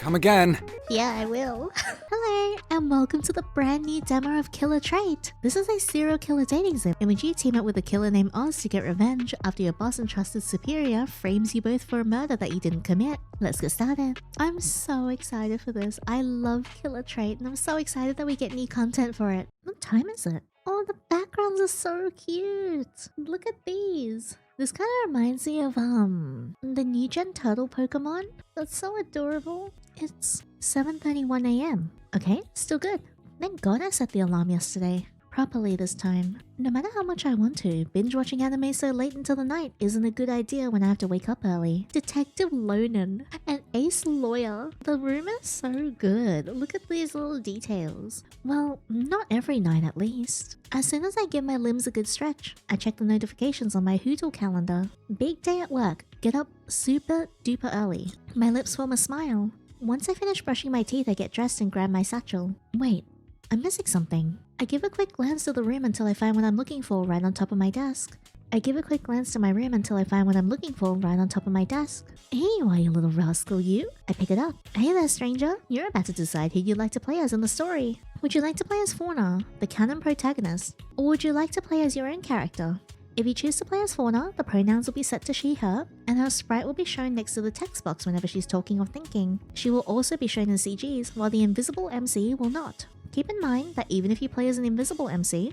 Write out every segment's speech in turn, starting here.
Come again. Yeah, I will. Hello, and welcome to the brand new demo of Killer Trait. This is a serial killer dating sim in which you team up with a killer named Oz to get revenge after your boss and trusted superior frames you both for a murder that you didn't commit. Let's get started. I'm so excited for this. I love Killer Trait, and I'm so excited that we get new content for it. What time is it? Oh, the backgrounds are so cute. Look at these. This kind of reminds me of, the new gen turtle Pokemon. That's so adorable. It's 7:31 AM. Okay, still good. Thank God I set the alarm yesterday. Properly this time. No matter how much I want to, binge watching anime so late into the night isn't a good idea when I have to wake up early. Detective Lonan, an ace lawyer. The room is so good. Look at these little details. Well, not every night at least. As soon as I give my limbs a good stretch, I check the notifications on my Hoodle calendar. Big day at work. Get up super duper early. My lips form a smile. Once I finish brushing my teeth, I get dressed and grab my satchel. Wait, I'm missing something. I give a quick glance to the room until I find what I'm looking for right on top of my desk. I give a quick glance to my room until I find what I'm looking for right on top of my desk. Hey, why you little rascal, you? I pick it up. Hey there, stranger. You're about to decide who you'd like to play as in the story. Would you like to play as Fawna, the canon protagonist? Or would you like to play as your own character? If you choose to play as Fawna, the pronouns will be set to she, her, and her sprite will be shown next to the text box whenever she's talking or thinking. She will also be shown in CGs, while the invisible MC will not. Keep in mind that even if you play as an invisible MC,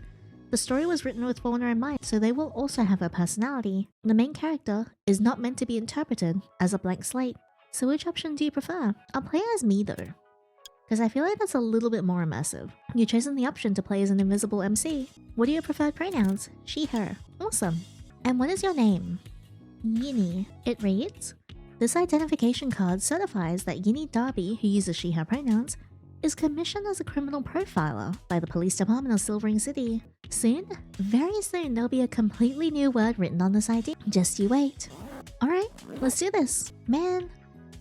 the story was written with Fawna in mind, so they will also have her personality. The main character is not meant to be interpreted as a blank slate. So which option do you prefer? I'll play as me though, because I feel like that's a little bit more immersive. You've chosen the option to play as an invisible MC. What are your preferred pronouns? She, her. Awesome. And what is your name? Yinny. It reads, this identification card certifies that Yinny Darby, who uses she, her pronouns, is commissioned as a criminal profiler by the police department of Silvering City. Soon, very soon, there'll be a completely new word written on this ID. Just you wait. Alright, let's do this. Man,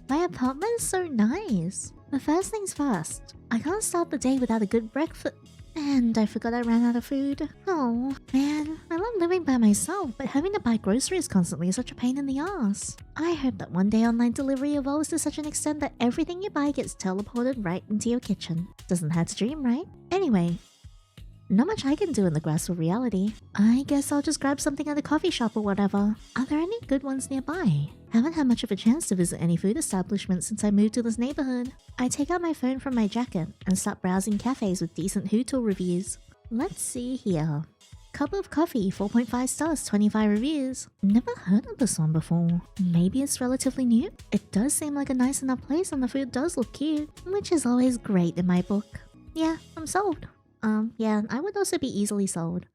my apartment is so nice. But first things first, I can't start the day without a good breakfast. And I forgot I ran out of food. Oh, man, I love living by myself, but having to buy groceries constantly is such a pain in the ass. I hope that one day online delivery evolves to such an extent that everything you buy gets teleported right into your kitchen. Doesn't hurt to dream, right? Anyway, not much I can do in the grasp of reality. I guess I'll just grab something at a coffee shop or whatever. Are there any good ones nearby? Haven't had much of a chance to visit any food establishments since I moved to this neighborhood. I take out my phone from my jacket and start browsing cafes with decent Hoodle reviews. Let's see here. Cup of coffee, 4.5 stars, 25 reviews. Never heard of this one before. Maybe it's relatively new? It does seem like a nice enough place and the food does look cute, which is always great in my book. Yeah, I'm sold. Yeah, I would also be easily sold.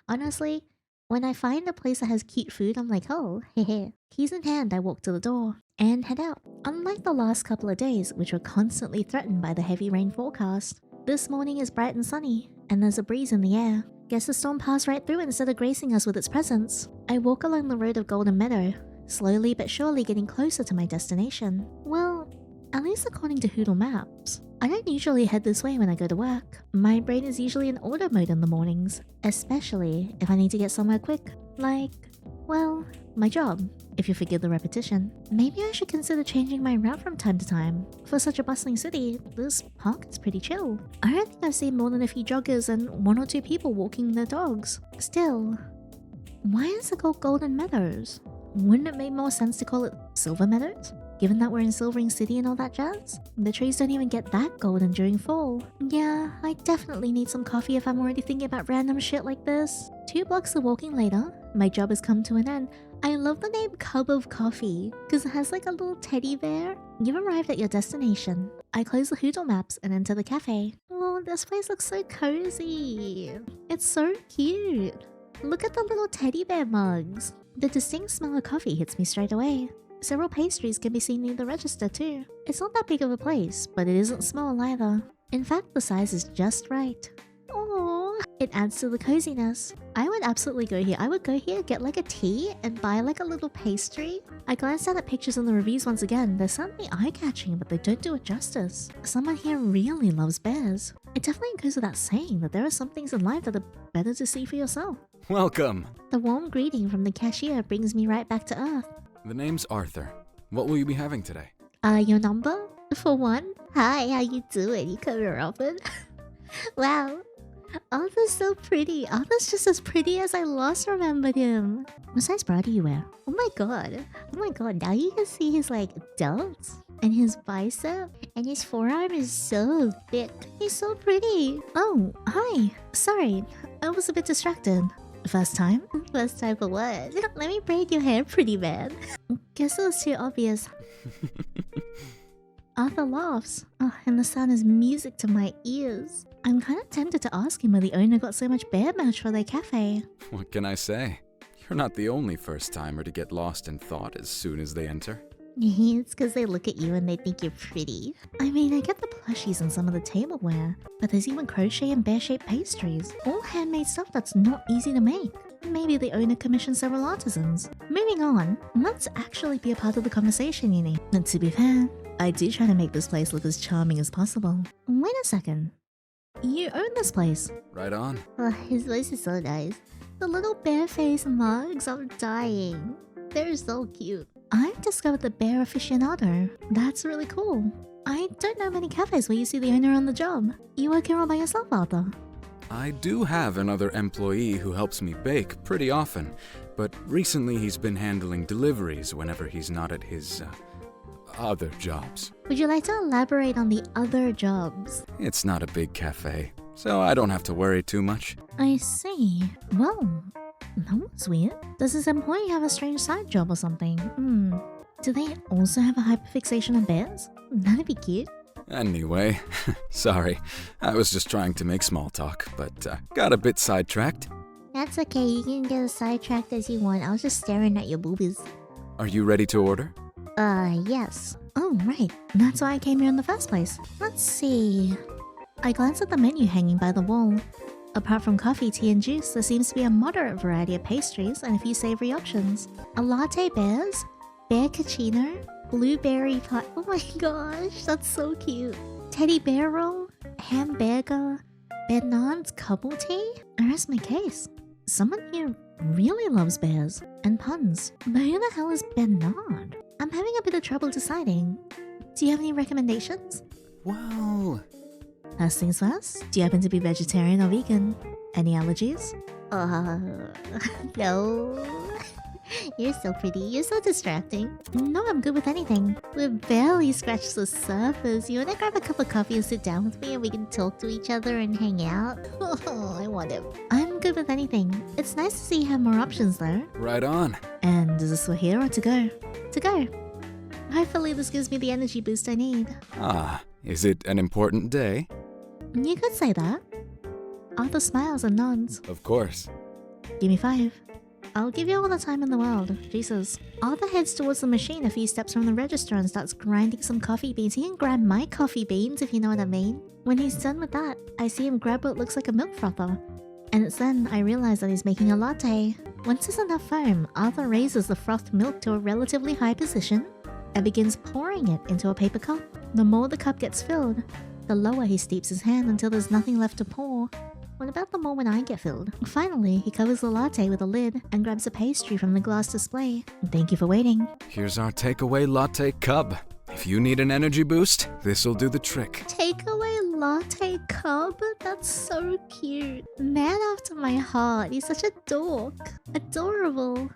Honestly, when I find a place that has cute food, I'm like, oh, hehe. Keys in hand, I walk to the door and head out. Unlike the last couple of days, which were constantly threatened by the heavy rain forecast, this morning is bright and sunny, and there's a breeze in the air. Guess the storm passed right through instead of gracing us with its presence. I walk along the road of Golden Meadow, slowly but surely getting closer to my destination. Well, at least according to Hoodle Maps. I don't usually head this way when I go to work. My brain is usually in auto mode in the mornings, especially if I need to get somewhere quick. Like, well, my job, if you forgive the repetition. Maybe I should consider changing my route from time to time. For such a bustling city, this park is pretty chill. I don't think I've seen more than a few joggers and 1 or 2 people walking their dogs. Still, why is it called Golden Meadows? Wouldn't it make more sense to call it Silver Meadows? Given that we're in Silvering City and all that jazz? The trees don't even get that golden during fall. Yeah, I definitely need some coffee if I'm already thinking about random shit like this. 2 blocks of walking later, my job has come to an end. I love the name Cup of Coffee, because it has like a little teddy bear. You've arrived at your destination. I close the Hoodle Maps and enter the cafe. Oh, this place looks so cozy. It's so cute. Look at the little teddy bear mugs. The distinct smell of coffee hits me straight away. Several pastries can be seen near the register too. It's not that big of a place, but it isn't small either. In fact, the size is just right. Aww, it adds to the coziness. I would absolutely go here. I would go here, get like a tea, and buy like a little pastry. I glanced at the pictures and the reviews once again. They're certainly eye-catching, but they don't do it justice. Someone here really loves bears. It definitely goes without saying that there are some things in life that are better to see for yourself. Welcome. The warm greeting from the cashier brings me right back to Earth. The name's Arthur. What will you be having today? Your number? For one, hi, how you doing? You come here often? Wow, Arthur's so pretty. Arthur's just as pretty as I last remembered him. What size bra do you wear? Oh my god. Oh my god, now you can see his like delts and his bicep and his forearm is so thick. He's so pretty. Oh, hi. Sorry, I was a bit distracted. First time? First time for what? Let me braid your hair, pretty man. Guess it was too obvious. Arthur laughs. Oh, and the sound is music to my ears. I'm kind of tempted to ask him where the owner got so much bear merch for their cafe. What can I say? You're not the only first-timer to get lost in thought as soon as they enter. It's because they look at you and they think you're pretty. I mean, I get the plushies and some of the tableware, but there's even crochet and bear-shaped pastries. All handmade stuff that's not easy to make. Maybe the owner commissioned several artisans. Moving on, let's actually be a part of the conversation, Yinny. And to be fair, I do try to make this place look as charming as possible. Wait a second. You own this place. Right on. Oh, his voice is so nice. The little bear face mugs, I'm dying. They're so cute. I've discovered the bear aficionado. That's really cool. I don't know many cafes where you see the owner on the job. You work here all by yourself, Arthur? I do have another employee who helps me bake pretty often, but recently he's been handling deliveries whenever he's not at his, other jobs. Would you like to elaborate on the other jobs? It's not a big cafe, so I don't have to worry too much. I see. Well, that was weird. Does this employee have a strange side job or something? Do they also have a hyperfixation on bears? That'd be cute. Anyway, sorry. I was just trying to make small talk, but got a bit sidetracked. That's okay, you can get as sidetracked as you want. I was just staring at your boobies. Are you ready to order? Yes. Oh, right. That's why I came here in the first place. Let's see. I glanced at the menu hanging by the wall. Apart from coffee, tea, and juice, there seems to be a moderate variety of pastries and a few savory options. A latte bears, bear cappuccino, blueberry pie. Oh my gosh, that's so cute. Teddy bear roll, hamburger, Bernard's couple tea. I rest my case. Someone here really loves bears and puns. But who the hell is Bernard? I'm having a bit of trouble deciding. Do you have any recommendations? Well... First things first, do you happen to be vegetarian or vegan? Any allergies? No. You're so pretty. You're so distracting. No, I'm good with anything. We've barely scratched the surface. You wanna grab a cup of coffee and sit down with me and we can talk to each other and hang out? Oh, I want it. I'm good with anything. It's nice to see you have more options though. Right on. And is this for here or to go? To go. Hopefully this gives me the energy boost I need. Ah, is it an important day? You could say that. Arthur smiles and nods. Of course. Give me 5. I'll give you all the time in the world. Jesus. Arthur heads towards the machine a few steps from the register and starts grinding some coffee beans. He can grab my coffee beans, if you know what I mean. When he's done with that, I see him grab what looks like a milk frother. And it's then I realize that he's making a latte. Once there's enough foam, Arthur raises the frothed milk to a relatively high position and begins pouring it into a paper cup. The more the cup gets filled, the lower he steeps his hand until there's nothing left to pour. What about the moment I get filled? Finally, he covers the latte with a lid and grabs a pastry from the glass display. Thank you for waiting. Here's our takeaway latte cub. If you need an energy boost, this'll do the trick. Takeaway latte cup? That's so cute. Man after my heart. He's such a dork. Adorable.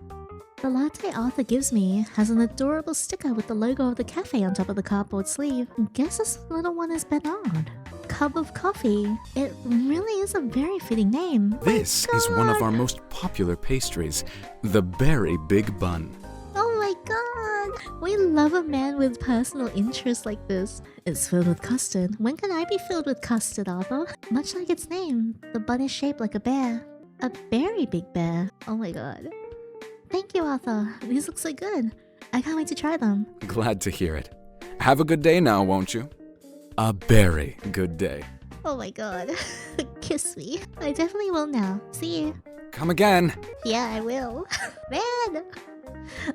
The latte Arthur gives me has an adorable sticker with the logo of the cafe on top of the cardboard sleeve. Guess this little one is Bernard. Cup of coffee. It really is a very fitting name. This is one of our most popular pastries, the Berry Big Bun. Oh my god! We love a man with personal interests like this. It's filled with custard. When can I be filled with custard, Arthur? Much like its name, the bun is shaped like a bear. A very big bear. Oh my god. Thank you, Arthur. These look so good. I can't wait to try them. Glad to hear it. Have a good day now, won't you? A very good day. Oh my god. Kiss me. I definitely will now. See you. Come again. Yeah, I will. Man!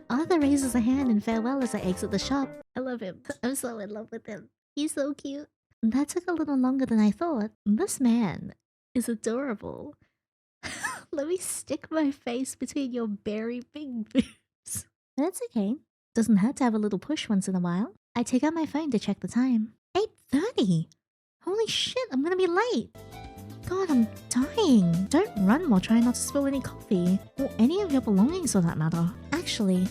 Arthur raises a hand in farewell as I exit the shop. I love him. I'm so in love with him. He's so cute. That took a little longer than I thought. This man is adorable. Let me stick my face between your very big boobs. That's okay. Doesn't hurt to have a little push once in a while. I take out my phone to check the time. 8:30! Holy shit, I'm gonna be late! God, I'm dying. Don't run while trying not to spill any coffee. Or any of your belongings for that matter. Actually,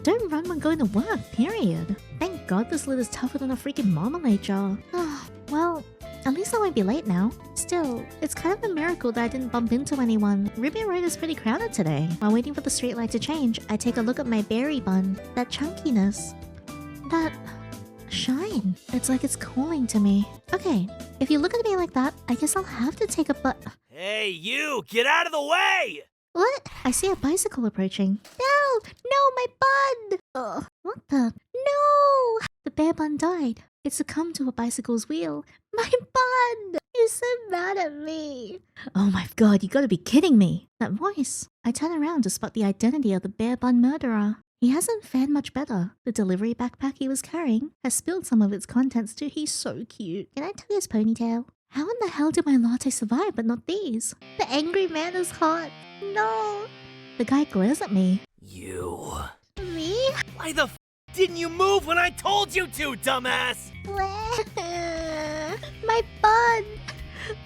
don't run when going to work, period. Thank God this lid is tougher than a freaking marmalade jar. Well, at least I won't be late now. Still, it's kind of a miracle that I didn't bump into anyone. Ruby Road is pretty crowded today. While waiting for the streetlight to change, I take a look at my berry bun. That chunkiness. That shine. It's like it's calling to me. Okay, if you look at me like that, I guess I'll have to take a Hey, you! Get out of the way! What? I see a bicycle approaching. No! No, my bun! Ugh. What the? No! The bear bun died. It succumbed to a bicycle's wheel. My bun! He's so mad at me. Oh my god, you gotta be kidding me. That voice. I turn around to spot the identity of the bear bun murderer. He hasn't fared much better. The delivery backpack he was carrying has spilled some of its contents too. He's so cute. Can I tug his ponytail? How in the hell did my latte survive but not these? The angry man is hot. No. The guy glares at me. You. Me? Why the didn't you move when I told you to, dumbass? My bun.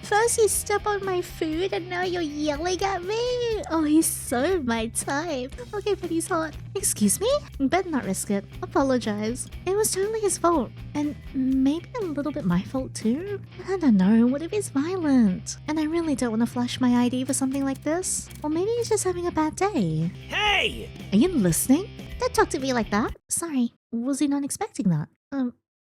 First you step on my food and now you're yelling at me? Oh, he's so my type. Okay, but he's hot. Excuse me? Better not risk it. Apologize. It was totally his fault. And maybe a little bit my fault too? I don't know, what if he's violent? And I really don't want to flash my ID for something like this. Or maybe he's just having a bad day. Hey! Are you listening? Don't talk to me like that. Sorry, was he not expecting that?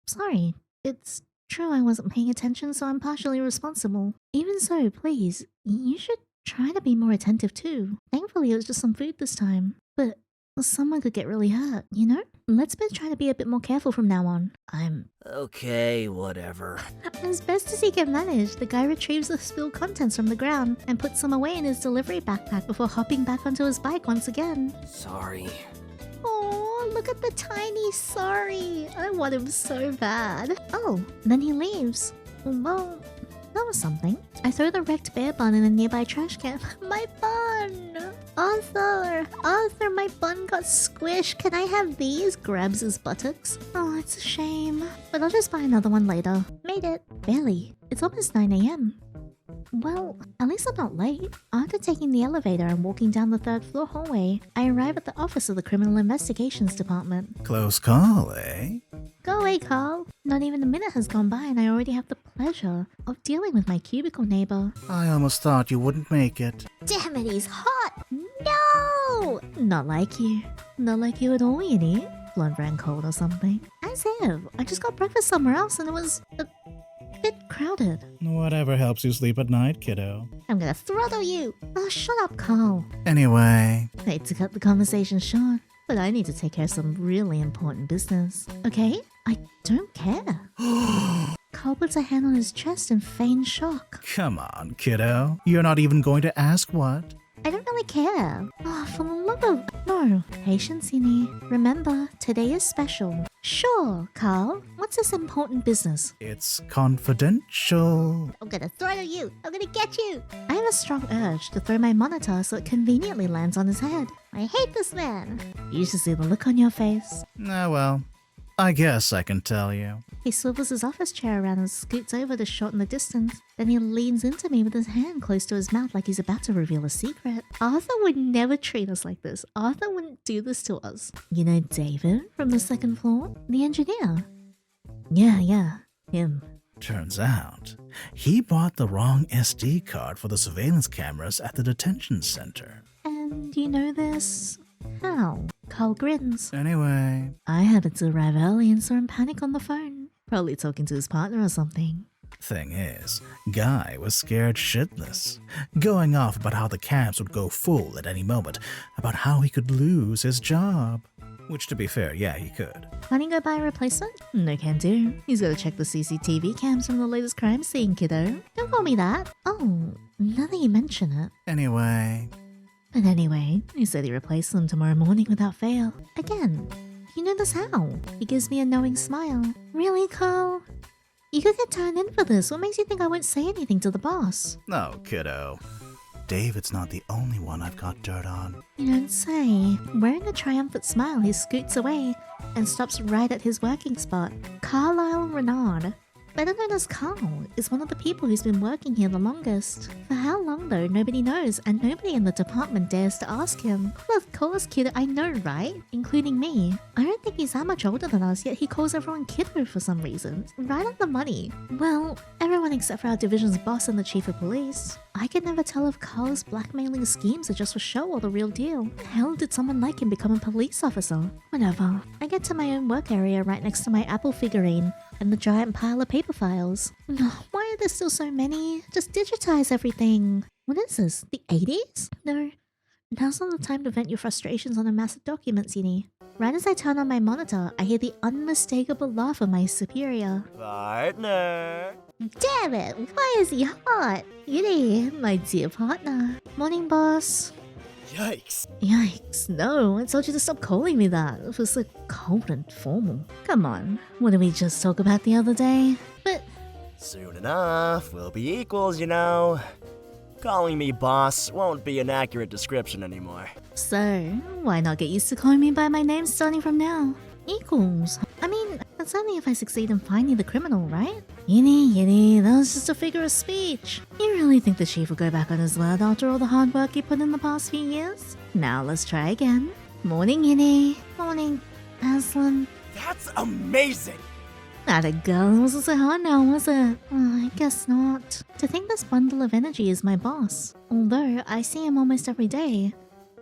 Sorry. It's true I wasn't paying attention, so I'm partially responsible. Even so, please, you should try to be more attentive too. Thankfully, it was just some food this time. But someone could get really hurt, you know? Let's both try to be a bit more careful from now on. Okay, whatever. As best as he can manage, the guy retrieves the spilled contents from the ground and puts some away in his delivery backpack before hopping back onto his bike once again. Sorry. Oh, look at the tiny sorry. I want him so bad. Oh, then he leaves. Well, that was something. I throw the wrecked bear bun in a nearby trash can. My bun! Arthur, my bun got squished. Can I have these? Grabs his buttocks. Oh, it's a shame. But I'll just buy another one later. Made it. Barely. It's almost 9 a.m. Well, at least I'm not late. After taking the elevator and walking down the 3rd floor hallway, I arrive at the office of the Criminal Investigations Department. Close call, eh? Go away, Carl. Not even a minute has gone by and I already have the pleasure of dealing with my cubicle neighbor. I almost thought you wouldn't make it. Damn it, he's hot! No! Not like you. Not like you at all, Yandere. Blood ran cold or something. As if. I just got breakfast somewhere else and it was a bit crowded. Whatever helps you sleep at night, kiddo. I'm gonna throttle you! Oh, shut up, Carl. Anyway, Hate to cut the conversation short, but I need to take care of some really important business. Okay? I don't care. Carl puts a hand on his chest and feigns shock. come on, kiddo. You're not even going to ask what? I don't really care. Oh, for the love of... No. Patience, Yandere. Remember, today is special. Sure, Carl. What's this important business? It's confidential. I'm gonna throttle you. I'm gonna get you. I have a strong urge to throw my monitor so it conveniently lands on his head. I hate this man. You should see the look on your face. Ah, well, I guess I can tell you. He swivels his office chair around and scoots over to shorten the distance. Then he leans into me with his hand close to his mouth like he's about to reveal a secret. Arthur would never treat us like this. Arthur wouldn't do this to us. You know David from the 2nd floor? The engineer? Yeah, him. Turns out, he bought the wrong SD card for the surveillance cameras at the detention center. And you know this? How? Carl grins. Anyway, I happened to arrive early and saw him panic on the phone. Probably talking to his partner or something. thing is, Guy was scared shitless, going off about how the cams would go full at any moment, about how he could lose his job. Which, to be fair, yeah, he could. Planning to go buy a replacement? No can do. He's gotta check the CCTV cams from the latest crime scene, kiddo. Don't call me that. Oh, now that you mention it. Anyway, He said he replaced them tomorrow morning without fail. Again, you know this how? He gives me a knowing smile. Really, Carl? You could get turned in for this. What makes you think I won't say anything to the boss? no, kiddo. David's not the only one I've got dirt on. You don't say. Wearing a triumphant smile, he scoots away and stops right at his working spot. Carlisle Renard, better known as Carl, is one of the people who's been working here the longest. For how long though, nobody knows, and nobody in the department dares to ask him. Well, of course, kid, I know, right? Including me. I don't think he's that much older than us, yet he calls everyone kiddo for some reason. Right on the money. Well, everyone except for our division's boss and the chief of police. I could never tell if Carl's blackmailing schemes are just for show or the real deal. The hell did someone like him become a police officer? Whatever. I get to my own work area right next to my Apple figurine and the giant pile of paper files. Why are there still so many? Just digitize everything. What is this? The 80s? No. Now's not the time to vent your frustrations on a mass of documents, Yinny. Right as I turn on my monitor, I hear the unmistakable laugh of my superior. Partner. Damn it! Why is he hot? Yinny, my dear partner. Morning, boss. Yikes. Yikes, no, I told you to stop calling me that. It was so cold and formal. Come on, what did we just talk about the other day? But Soon enough, we'll be equals, you know. Calling me boss won't be an accurate description anymore. so, why not get used to calling me by my name starting from now? Equals. I mean, that's only if I succeed in finding the criminal, right? Yinny, that was just a figure of speech. You really think the chief will go back on his word after all the hard work he put in the past few years? Now let's try again. Morning, Yinny. Morning, Aslan. That's amazing! Not a girl. It wasn't so hard now, was it? I guess not. To think this bundle of energy is my boss. Although I see him almost every day,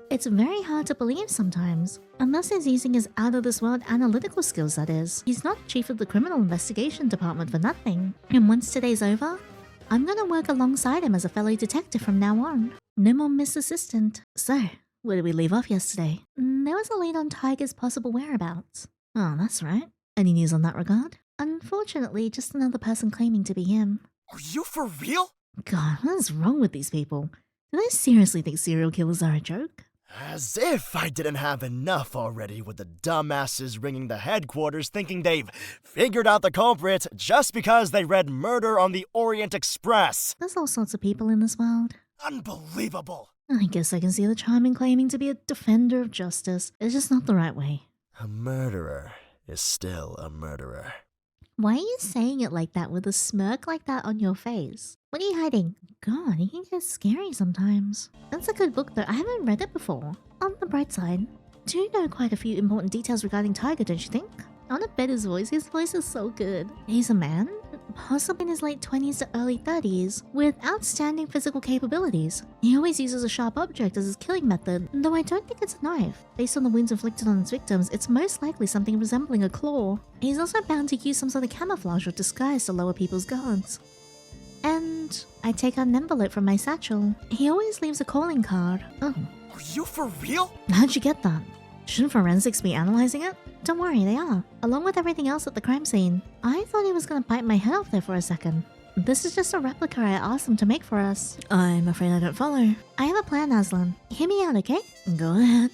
it's very hard to believe sometimes. Unless he's using his out-of-this-world analytical skills, that is. He's not chief of the criminal investigation department for nothing. And once today's over, I'm gonna work alongside him as a fellow detective from now on. No more Miss Assistant. So, where did we leave off yesterday? There was a lead on Tiger's possible whereabouts. Oh, that's right. Any news on that regard? Unfortunately, just another person claiming to be him. Are you for real? God, what is wrong with these people? Do they seriously think serial killers are a joke? As if I didn't have enough already with the dumbasses ringing the headquarters thinking they've figured out the culprit just because they read Murder on the Orient Express. There's all sorts of people in this world. Unbelievable. I guess I can see the charm in claiming to be a defender of justice. It's just not the right way. A murderer is still a murderer. Why are you saying it like that with a smirk like that on your face? What are you hiding? God, he can get scary sometimes. That's a good book though. I haven't read it before. On the bright side, do you know quite a few important details regarding Tiger, don't you think? I want to bet his voice. His voice is so good. He's a man, possibly in his late 20s to early 30s, with outstanding physical capabilities. He always uses a sharp object as his killing method, though I don't think it's a knife. Based on the wounds inflicted on his victims, it's most likely something resembling a claw. He's also bound to use some sort of camouflage or disguise to lower people's guards. And I take out an envelope from my satchel. He always leaves a calling card. Oh, Are you for real? how'd you get that? Shouldn't forensics be analyzing it? Don't worry, they are. Along with everything else at the crime scene. I thought he was gonna bite my head off there for a second. This is just a replica I asked him to make for us. I'm afraid I don't follow. I have a plan, Aslan. Hear me out, okay? Go ahead.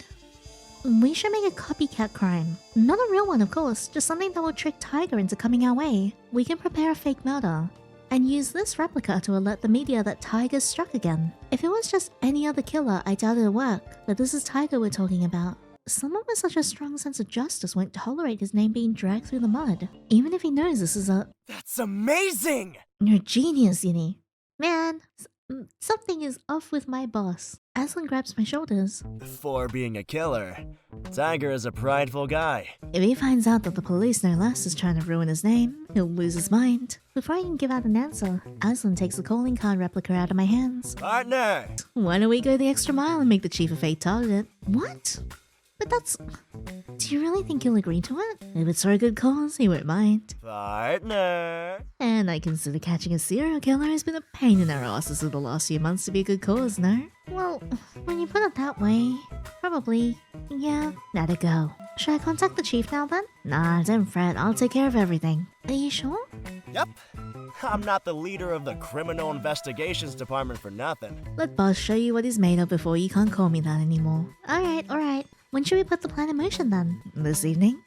We should make a copycat crime. Not a real one, of course, just something that will trick Tiger into coming our way. We can prepare a fake murder and use this replica to alert the media that Tiger's struck again. If it was just any other killer, I doubt it'd work, but this is Tiger we're talking about. Someone with such a strong sense of justice won't tolerate his name being dragged through the mud, even if he knows this is a... That's amazing! You're a genius, Yinny. Man, something is off with my boss. Aslan grabs my shoulders. For being a killer, Tiger is a prideful guy. If he finds out that the police, no less, is trying to ruin his name, he'll lose his mind. Before I can give out an answer, Aslan takes the calling card replica out of my hands. Partner! Why don't we go the extra mile and make the chief a fake target? What? But that's... Do you really think he'll agree to it? If it's for a good cause, he won't mind. Partner! And I consider catching a serial killer has been a pain in our asses for the last few months to be a good cause, no? Well, when you put it that way, probably, yeah, let it go. Should I contact the chief now then? Nah, don't fret, I'll take care of everything. Are you sure? Yep. I'm not the leader of the Criminal Investigations Department for nothing. Let boss show you what he's made of before you can't call me that anymore. Alright. When should we put the plan in motion then? This evening?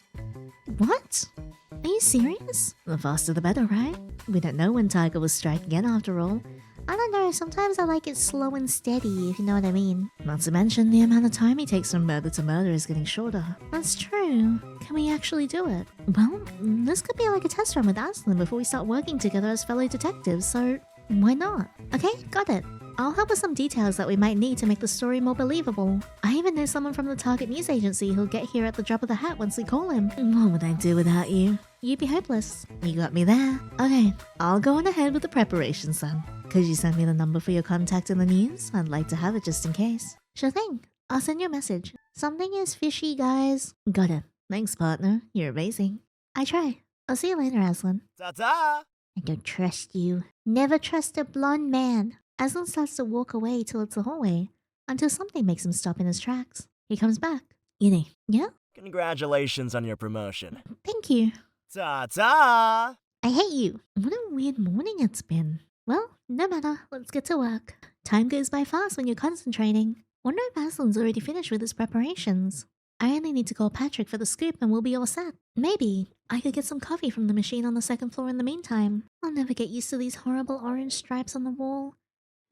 What? Are you serious? The faster the better, right? We don't know when Tiger will strike again after all. I don't know, sometimes I like it slow and steady, if you know what I mean. Not to mention, the amount of time he takes from murder to murder is getting shorter. That's true. Can we actually do it? Well, this could be like a test run with Aslan before we start working together as fellow detectives, so why not? Okay, got it. I'll help with some details that we might need to make the story more believable. I even know someone from the target news agency who'll get here at the drop of the hat once we call him. What would I do without you? You'd be hopeless. You got me there. Okay, I'll go on ahead with the preparations then. Could you send me the number for your contact in the news? I'd like to have it just in case. Sure thing. I'll send you a message. Something is fishy, guys. Got it. Thanks, partner. You're amazing. I try. I'll see you later, Aslan. Ta-ta! I don't trust you. Never trust a blonde man. Aslan starts to walk away towards the hallway until something makes him stop in his tracks. He comes back. Yandere. Yeah? Congratulations on your promotion. Thank you. Ta-ta! I hate you. What a weird morning it's been. Well, no matter. Let's get to work. Time goes by fast when you're concentrating. Wonder if Aslan's already finished with his preparations. I only need to call Patrick for the scoop and we'll be all set. Maybe I could get some coffee from the machine on the second floor in the meantime. I'll never get used to these horrible orange stripes on the wall.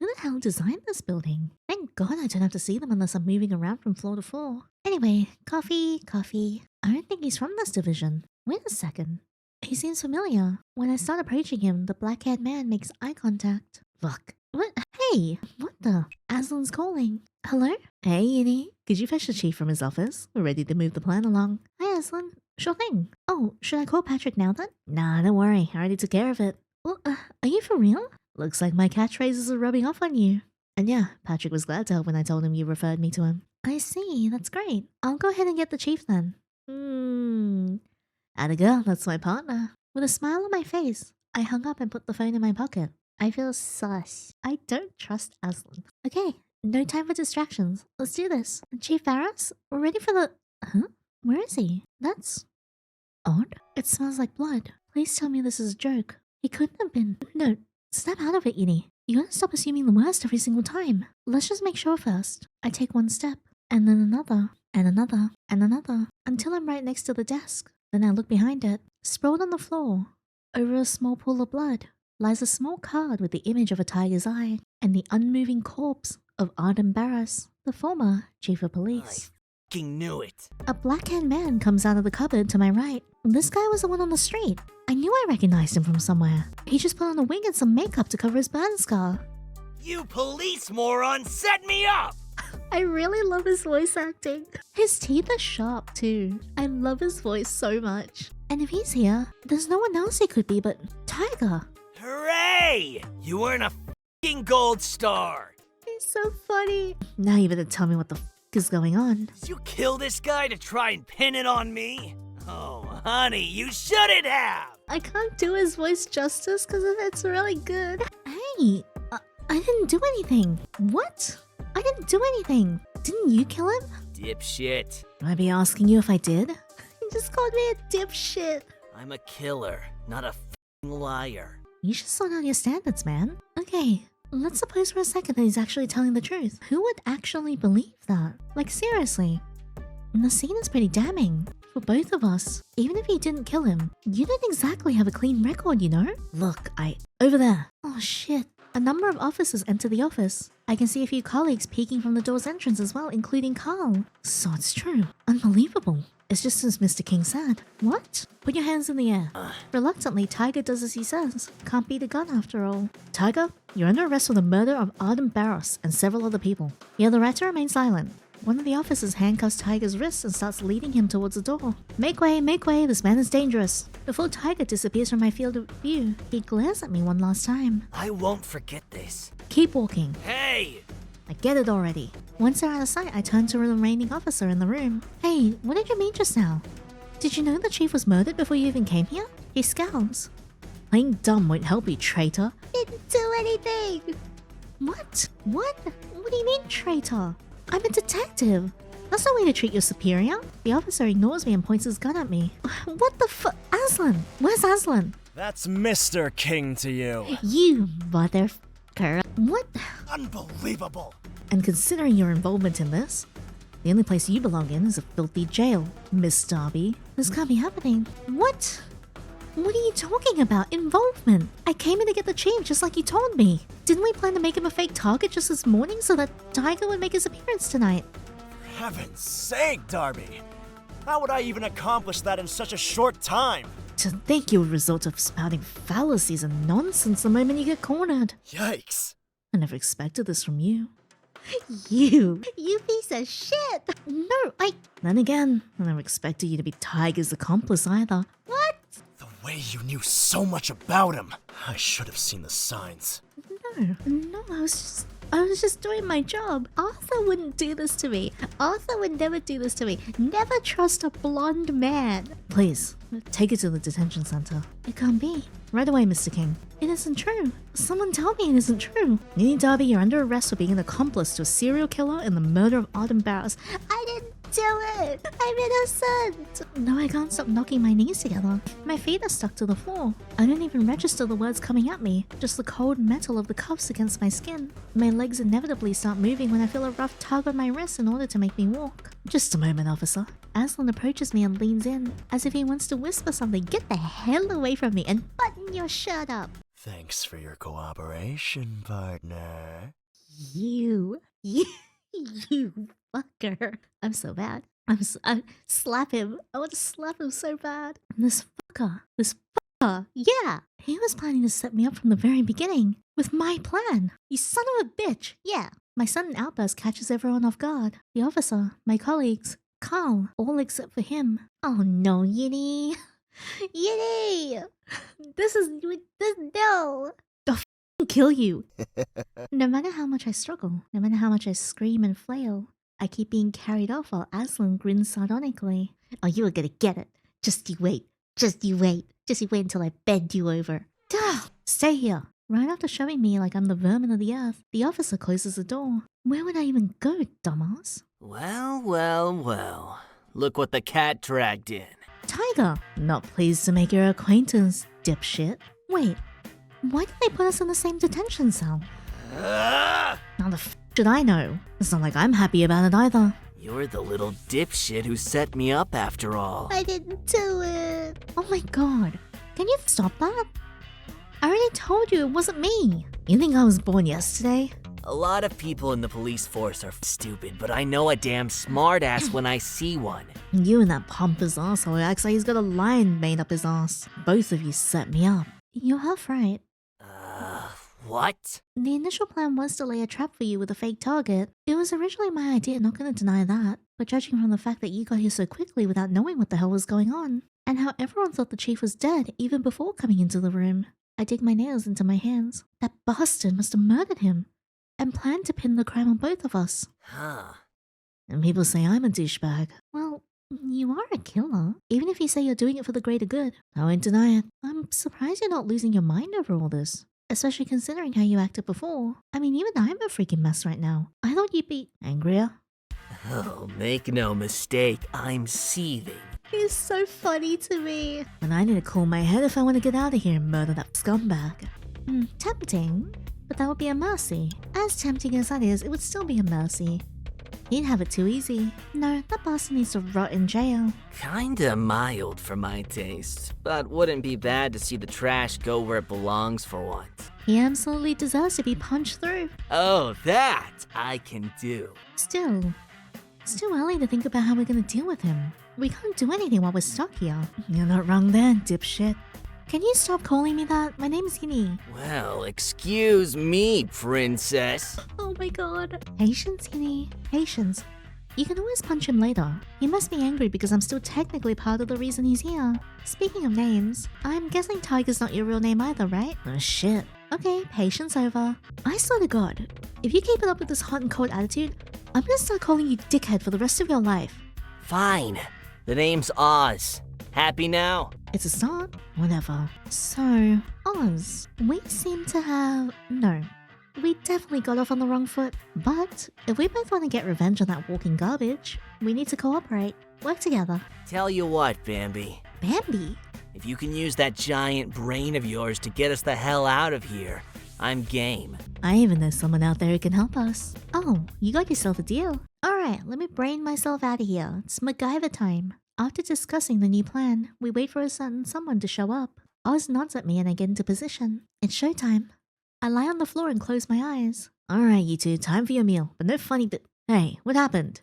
Who the hell designed this building? Thank God I don't have to see them unless I'm moving around from floor to floor. Anyway, coffee. I don't think he's from this division. Wait a second. He seems familiar. When I start approaching him, the black-haired man makes eye contact. Fuck. What? Hey! What the? Aslan's calling. Hello? Hey, Yandere. Could you fetch the chief from his office? We're ready to move the plan along. Hi, Aslan. Sure thing. Oh, should I call Patrick now then? Nah, don't worry. I already took care of it. Well, are you for real? Looks like my catchphrases are rubbing off on you. And yeah, Patrick was glad to help when I told him you referred me to him. I see. That's great. I'll go ahead and get the chief then. Atta girl, that's my partner. With a smile on my face, I hung up and put the phone in my pocket. I feel sus. I don't trust Aslan. Okay, no time for distractions. Let's do this. Chief Barras, we're ready for the... Huh? Where is he? That's... odd. It smells like blood. Please tell me this is a joke. He couldn't have been... No, snap out of it, Yandere. You gotta stop assuming the worst every single time. Let's just make sure first. I take one step, and then another, and another, and another, until I'm right next to the desk. Then I look behind it. Sprawled on the floor, over a small pool of blood, lies a small card with the image of a tiger's eye and the unmoving corpse of Arden Barras, the former chief of police. I f***ing knew it. A black-haired man comes out of the cupboard to my right. This guy was the one on the street. I knew I recognized him from somewhere. He just put on a wig and some makeup to cover his burn scar. You police moron set me up! I really love his voice acting. His teeth are sharp too. I love his voice so much. And if he's here, there's no one else he could be but Tiger. Hooray! You earn a f***ing gold star! He's so funny. Now you better tell me what the f*** is going on. Did you kill this guy to try and pin it on me? Oh, honey, you shouldn't have! I can't do his voice justice because it's really good. Hey, I didn't do anything. What? I didn't do anything. Didn't you kill him? Dipshit. Would I be asking you if I did? You just called me a dipshit. I'm a killer, not a f***ing liar. You should sort out your standards, man. Okay, let's suppose for a second that he's actually telling the truth. Who would actually believe that? Like, seriously. And the scene is pretty damning. For both of us. Even if you didn't kill him, you don't exactly have a clean record, you know? Look, over there. Oh shit. A number of officers enter the office. I can see a few colleagues peeking from the door's entrance as well, including Carl. So it's true. Unbelievable. It's just as Mr. King said. What? Put your hands in the air. Reluctantly, Tiger does as he says. Can't beat a gun after all. Tiger, you're under arrest for the murder of Arden Barras and several other people. You have the right to remain silent. One of the officers handcuffs Tiger's wrists and starts leading him towards the door. Make way, this man is dangerous. Before Tiger disappears from my field of view, he glares at me one last time. I won't forget this. Keep walking. Hey! I get it already. Once they're out of sight, I turn to the remaining officer in the room. Hey, what did you mean just now? Did you know the chief was murdered before you even came here? He scowls. Playing dumb won't help you, traitor. Didn't do anything! What? What? What do you mean, traitor? I'm a detective. That's no way to treat your superior. The officer ignores me and points his gun at me. What the fu- Aslan? Where's Aslan? That's Mr. King to you. You motherfucker. What? Unbelievable. And considering your involvement in this, the only place you belong in is a filthy jail, Miss Darby. This can't be happening. What? What are you talking about? Involvement? I came in to get the chief just like you told me. Didn't we plan to make him a fake target just this morning so that Tiger would make his appearance tonight? For heaven's sake, Darby! How would I even accomplish that in such a short time? To think you would resort to spouting fallacies and nonsense the moment you get cornered. Yikes! I never expected this from you. You piece of shit! No, Then again, I never expected you to be Tiger's accomplice either. What? The way you knew so much about him! I should have seen the signs. No, I was just doing my job. Arthur wouldn't do this to me. Arthur would never do this to me. Never trust a blonde man. Please, take it to the detention center. It can't be. Right away, Mr. King. It isn't true. Someone tell me it isn't true. Nini Darby, you're under arrest for being an accomplice to a serial killer in the murder of Arden Barrows. I didn't do it. I'm innocent. No, I can't stop knocking my knees together. My feet are stuck to the floor. I don't even register the words coming at me, just the cold metal of the cuffs against my skin. My legs inevitably start moving when I feel a rough tug on my wrist in order to make me walk. Just a moment, officer. Aslan approaches me and leans in, as if he wants to whisper something. Get the hell away from me and button your shirt up. Thanks for your cooperation, partner. You fucker. I'm so bad. I slap him. I want to slap him so bad. This fucker. Yeah. He was planning to set me up from the very beginning. With my plan. You son of a bitch. Yeah. My sudden outburst catches everyone off guard. The officer, my colleagues, Carl, all except for him. Oh no, Yinny. Yinny! No! I'll kill you. No matter how much I struggle, no matter how much I scream and flail, I keep being carried off while Aslan grins sardonically. Oh, you are gonna get it. Just you wait. Just you wait until I bend you over. Duh! Stay here. Right after showing me like I'm the vermin of the earth, the officer closes the door. Where would I even go, dumbass? Well. Look what the cat dragged in. Tiger! Not pleased to make your acquaintance, dipshit. Wait, why did they put us in the same detention cell? Now the should I know? It's not like I'm happy about it either. You're the little dipshit who set me up after all. I didn't do it. Oh my god. Can you stop that? I already told you it wasn't me. You think I was born yesterday? A lot of people in the police force are stupid, but I know a damn smartass when I see one. You and that pompous asshole who acts like he's got a lion made up his ass. Both of you set me up. You're half right. What? The initial plan was to lay a trap for you with a fake target. It was originally my idea, not gonna deny that. But judging from the fact that you got here so quickly without knowing what the hell was going on, and how everyone thought the chief was dead even before coming into the room, I dig my nails into my hands. That bastard must have murdered him, and planned to pin the crime on both of us. Huh. And people say I'm a douchebag. Well, you are a killer. Even if you say you're doing it for the greater good, I won't deny it. I'm surprised you're not losing your mind over all this. Especially considering how you acted before. I mean, even I'm a freaking mess right now. I thought you'd be angrier. Oh, make no mistake, I'm seething. He's so funny to me. And I need to cool my head if I want to get out of here and murder that scumbag. Tempting, but that would be a mercy. As tempting as that is, it would still be a mercy. He'd have it too easy. No, that bastard needs to rot in jail. Kinda mild for my taste, but wouldn't be bad to see the trash go where it belongs for once. He absolutely deserves to be punched through. Oh, that I can do. Still, it's too early to think about how we're gonna deal with him. We can't do anything while we're stuck here. You're not wrong there, dipshit. Can you stop calling me that? My name's Yinny. Well, excuse me, princess. Oh my god. Patience, Yinny. Patience. You can always punch him later. He must be angry because I'm still technically part of the reason he's here. Speaking of names, I'm guessing Tiger's not your real name either, right? Oh shit. Okay, patience over. I swear to god, if you keep it up with this hot and cold attitude, I'm gonna start calling you dickhead for the rest of your life. Fine. The name's Oz. Happy now? It's a start. Whatever. So, Oz, we seem to have... No. We definitely got off on the wrong foot. But, if we both want to get revenge on that walking garbage, we need to cooperate. Work together. Tell you what, Bambi. Bambi? If you can use that giant brain of yours to get us the hell out of here, I'm game. I even know someone out there who can help us. Oh, you got yourself a deal. Alright, let me brain myself out of here. It's MacGyver time. After discussing the new plan, we wait for a certain someone to show up. Oz nods at me and I get into position. It's showtime. I lie on the floor and close my eyes. Alright, you two, time for your meal, but no funny bit. Hey, what happened?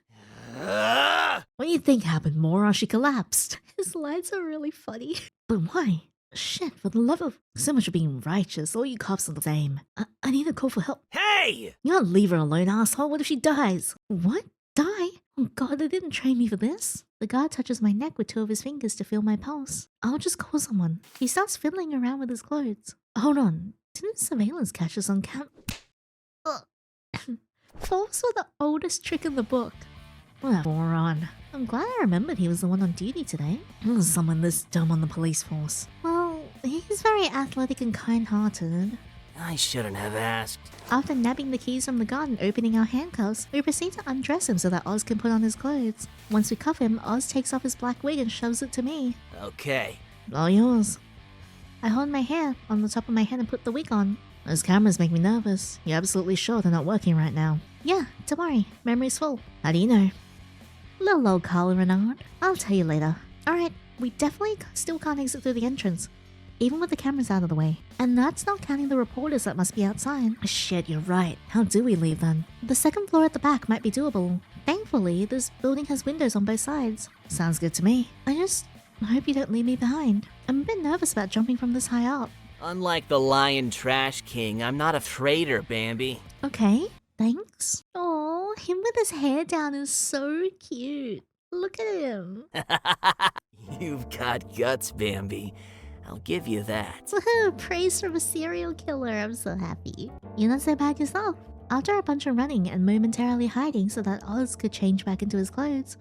What do you think happened, Mora? She collapsed. His lines are really funny. But why? Shit, for the love of... So much of being righteous, all you cops are the same. I need a call for help. Hey! You can't leave her alone, asshole. What if she dies? What? Die? Oh god, they didn't train me for this. The guard touches my neck with 2 of his fingers to feel my pulse. I'll just call someone. He starts fiddling around with his clothes. Hold on. Didn't surveillance catch us on cam... False were the oldest trick in the book. What a moron. I'm glad I remembered he was the one on duty today. Someone this dumb on the police force. Well, he's very athletic and kind-hearted. I shouldn't have asked. After nabbing the keys from the guard and opening our handcuffs, we proceed to undress him so that Oz can put on his clothes. Once we cuff him, Oz takes off his black wig and shoves it to me. Okay. All yours. I hold my hair on the top of my head and put the wig on. Those cameras make me nervous. You're absolutely sure they're not working right now? Yeah, don't worry. Memory's full. How do you know? Little old Carl Renard. I'll tell you later. Alright, we definitely still can't exit through the entrance, even with the cameras out of the way. And that's not counting the reporters that must be outside. Shit, you're right. How do we leave then? The second floor at the back might be doable. Thankfully, this building has windows on both sides. Sounds good to me. I hope you don't leave me behind. I'm a bit nervous about jumping from this high up. Unlike the Lion Trash King, I'm not a traitor, Bambi. Okay, thanks. Oh, him with his hair down is so cute. Look at him. You've got guts, Bambi. I'll give you that. Praise from a serial killer. I'm so happy. You're not so bad yourself. After a bunch of running and momentarily hiding so that Oz could change back into his clothes,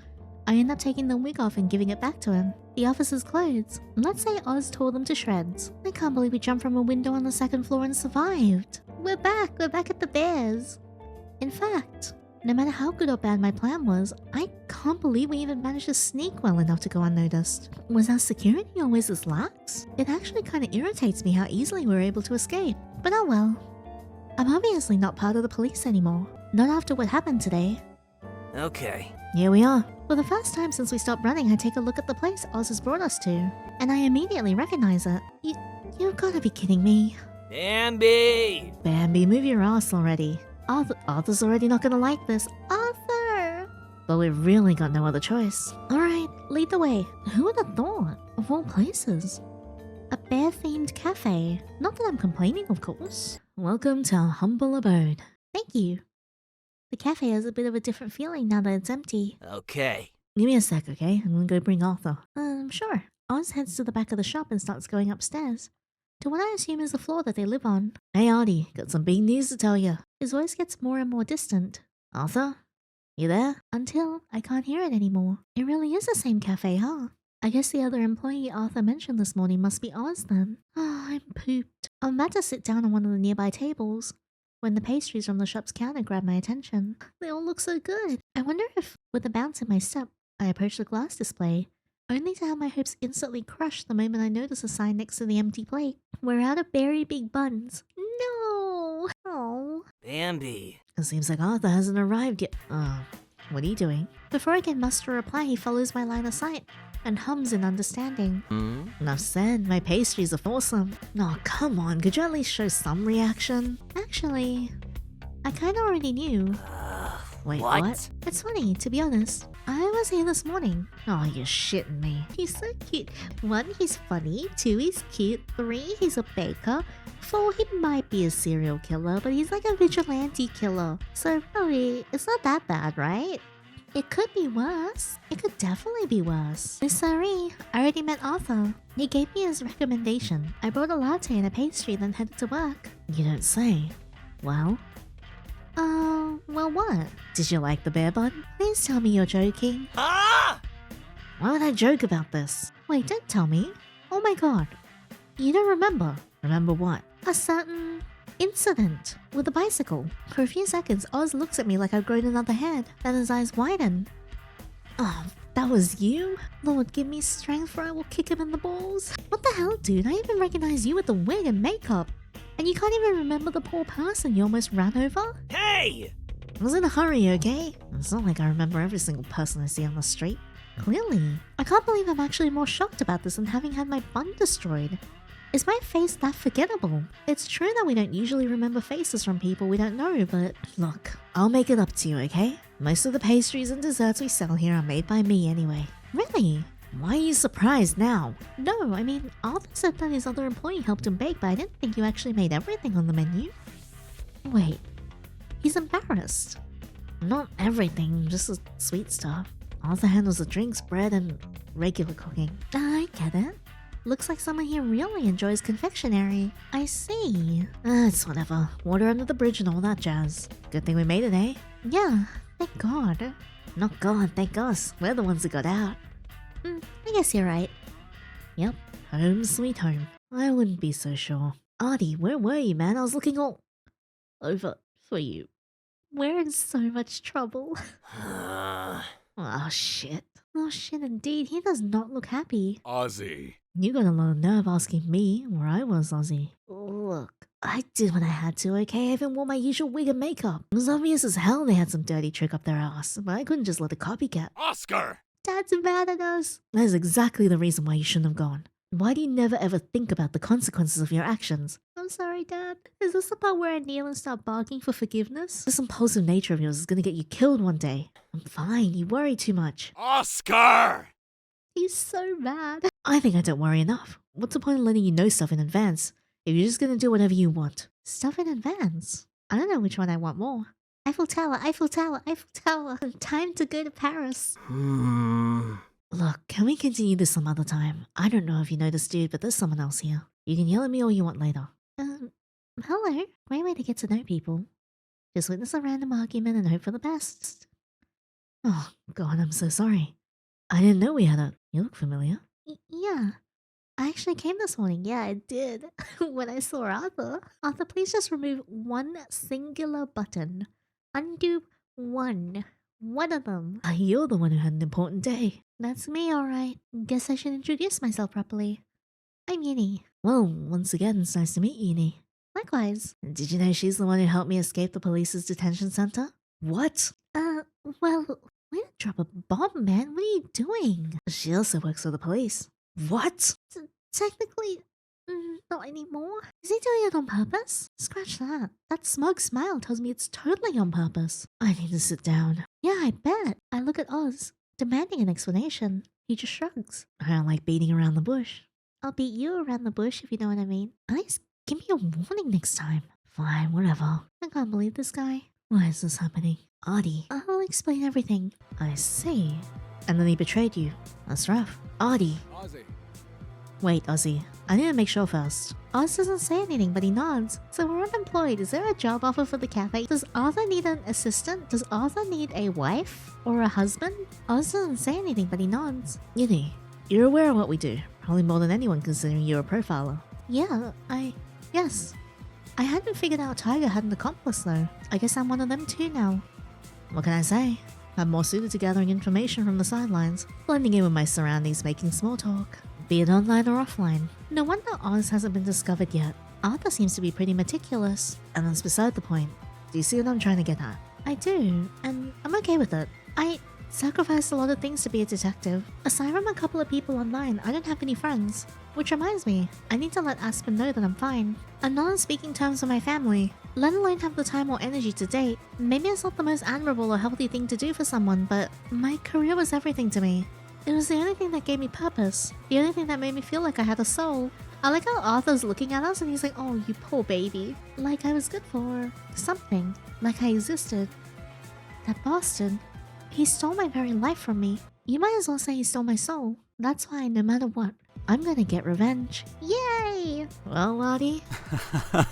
I end up taking the wig off and giving it back to him. The officer's clothes. Let's say Oz tore them to shreds. I can't believe we jumped from a window on the second floor and survived. We're back at the Bears. In fact, no matter how good or bad my plan was, I can't believe we even managed to sneak well enough to go unnoticed. Was our security always this lax? It actually kind of irritates me how easily we were able to escape. But oh well. I'm obviously not part of the police anymore. Not after what happened today. Okay. Here we are. For the first time since we stopped running, I take a look at the place Oz has brought us to, and I immediately recognize it. You've gotta be kidding me. Bambi! Bambi, move your ass already. Arthur's already not gonna like this. Arthur! But we've really got no other choice. Alright, lead the way. Who would have thought? Of all places. A bear-themed cafe. Not that I'm complaining, of course. Welcome to our humble abode. Thank you. The cafe has a bit of a different feeling now that it's empty. Okay. Give me a sec, okay? I'm gonna go bring Arthur. Sure. Oz heads to the back of the shop and starts going upstairs to what I assume is the floor that they live on. Hey Artie, got some big news to tell you. His voice gets more and more distant. Arthur? You there? Until I can't hear it anymore. It really is the same cafe, huh? I guess the other employee Arthur mentioned this morning must be Oz then. Oh, I'm pooped. I'm about to sit down on one of the nearby tables when the pastries from the shop's counter grab my attention. They all look so good. I wonder if, with a bounce in my step, I approach the glass display, only to have my hopes instantly crushed the moment I notice a sign next to the empty plate. We're out of berry big buns. No! Oh. Bambi. It seems like Arthur hasn't arrived yet. What are you doing? Before I can muster a reply, he follows my line of sight and hums in understanding. Enough said, my pastries are awesome. Oh, come on, could you at least show some reaction? Actually, I kinda already knew. Wait, what? It's funny, to be honest. I was here this morning. Oh, you're shitting me. He's so cute. 1, he's funny. 2, he's cute. 3, he's a baker. 4, he might be a serial killer, but he's like a vigilante killer. So really, it's not that bad, right? It could be worse. It could definitely be worse. Oh, sorry, I already met Arthur. He gave me his recommendation. I brought a latte and a pastry, then headed to work. You don't say. Well? Well what? Did you like the bear bun? Please tell me you're joking. Ah! Why would I joke about this? Wait, don't tell me. Oh my god. You don't remember? Remember what? A certain incident with a bicycle. For a few seconds, Oz looks at me like I've grown another head. Then his eyes widen. Oh, that was you? Lord, give me strength for I will kick him in the balls. What the hell, dude? I even recognize you with the wig and makeup. And you can't even remember the poor person you almost ran over? Hey! I was in a hurry, okay? It's not like I remember every single person I see on the street. Clearly. I can't believe I'm actually more shocked about this than having had my bun destroyed. Is my face that forgettable? It's true that we don't usually remember faces from people we don't know, but look, I'll make it up to you, okay? Most of the pastries and desserts we sell here are made by me anyway. Really? Why are you surprised now? No, I mean, Arthur said that his other employee helped him bake, but I didn't think you actually made everything on the menu. Wait, he's embarrassed. Not everything, just the sweet stuff. Arthur handles the drinks, bread, and regular cooking. I get it. Looks like someone here really enjoys confectionery. I see. It's whatever. Water under the bridge and all that jazz. Good thing we made it, eh? Yeah, thank God. Not God, thank us. We're the ones that got out. I guess you're right. Yep, home sweet home. I wouldn't be so sure. Artie, where were you, man? I was looking all over for you. We're in so much trouble. Oh, shit. Oh, shit, indeed. He does not look happy. Ozzy. You got a lot of nerve asking me where I was, Ozzy. Look, I did what I had to, okay? I even wore my usual wig and makeup. It was obvious as hell they had some dirty trick up their ass, but I couldn't just let a copycat. Oscar! Dad's mad at us. That is exactly the reason why you shouldn't have gone. Why do you never ever think about the consequences of your actions? I'm sorry, Dad. Is this the part where I kneel and start barking for forgiveness? This impulsive nature of yours is gonna get you killed one day. I'm fine, you worry too much. Oscar! He's so mad. I think I don't worry enough. What's the point of letting you know stuff in advance if you're just gonna do whatever you want? Stuff in advance? I don't know which one I want more. Eiffel Tower, Eiffel Tower, Eiffel Tower. Time to go to Paris. Look, can we continue this some other time? I don't know if you know this dude, but there's someone else here. You can yell at me all you want later. Hello. Great way to get to know people. Just witness a random argument and hope for the best. Oh, God, I'm so sorry. I didn't know we had a... You look familiar. Yeah. I actually came this morning. Yeah, I did. When I saw Arthur. Arthur, please just remove one singular button. Undo one. One of them. You're the one who had an important day. That's me, alright. Guess I should introduce myself properly. I'm Yinny. Well, once again, it's nice to meet you, Yinny. Likewise. Did you know she's the one who helped me escape the police's detention center? What? Well, way to drop a bomb, man. What are you doing? She also works for the police. What? Technically, not anymore. Is he doing it on purpose? Scratch that. That smug smile tells me it's totally on purpose. I need to sit down. Yeah, I bet. I look at Oz, demanding an explanation. He just shrugs. I don't like beating around the bush. I'll beat you around the bush if you know what I mean. At least give me a warning next time. Fine, whatever. I can't believe this guy. Why is this happening? Artie. I'll explain everything. I see. And then he betrayed you. That's rough. Artie. Ozzy. Wait, Ozzy. I need to make sure first. Oz doesn't say anything, but he nods. So we're unemployed. Is there a job offer for the cafe? Does Arthur need an assistant? Does Arthur need a wife? Or a husband? Oz doesn't say anything, but he nods. Yinny, you're aware of what we do. Probably more than anyone considering you're a profiler. Yeah, Yes. I hadn't figured out Tiger had an accomplice though. I guess I'm one of them too now. What can I say? I'm more suited to gathering information from the sidelines, blending in with my surroundings, making small talk. Be it online or offline. No wonder Oz hasn't been discovered yet. Arthur seems to be pretty meticulous. And that's beside the point. Do you see what I'm trying to get at? I do, and I'm okay with it. I sacrificed a lot of things to be a detective. Aside from a couple of people online, I don't have any friends. Which reminds me, I need to let Aspen know that I'm fine. I'm not on speaking terms with my family, let alone have the time or energy to date. Maybe it's not the most admirable or healthy thing to do for someone, but my career was everything to me. It was the only thing that gave me purpose. The only thing that made me feel like I had a soul. I like how Arthur's looking at us and he's like, oh, you poor baby. Like I was good for something. Like I existed. That bastard. He stole my very life from me. You might as well say he stole my soul. That's why, no matter what, I'm gonna get revenge. Yay! Well, Lottie.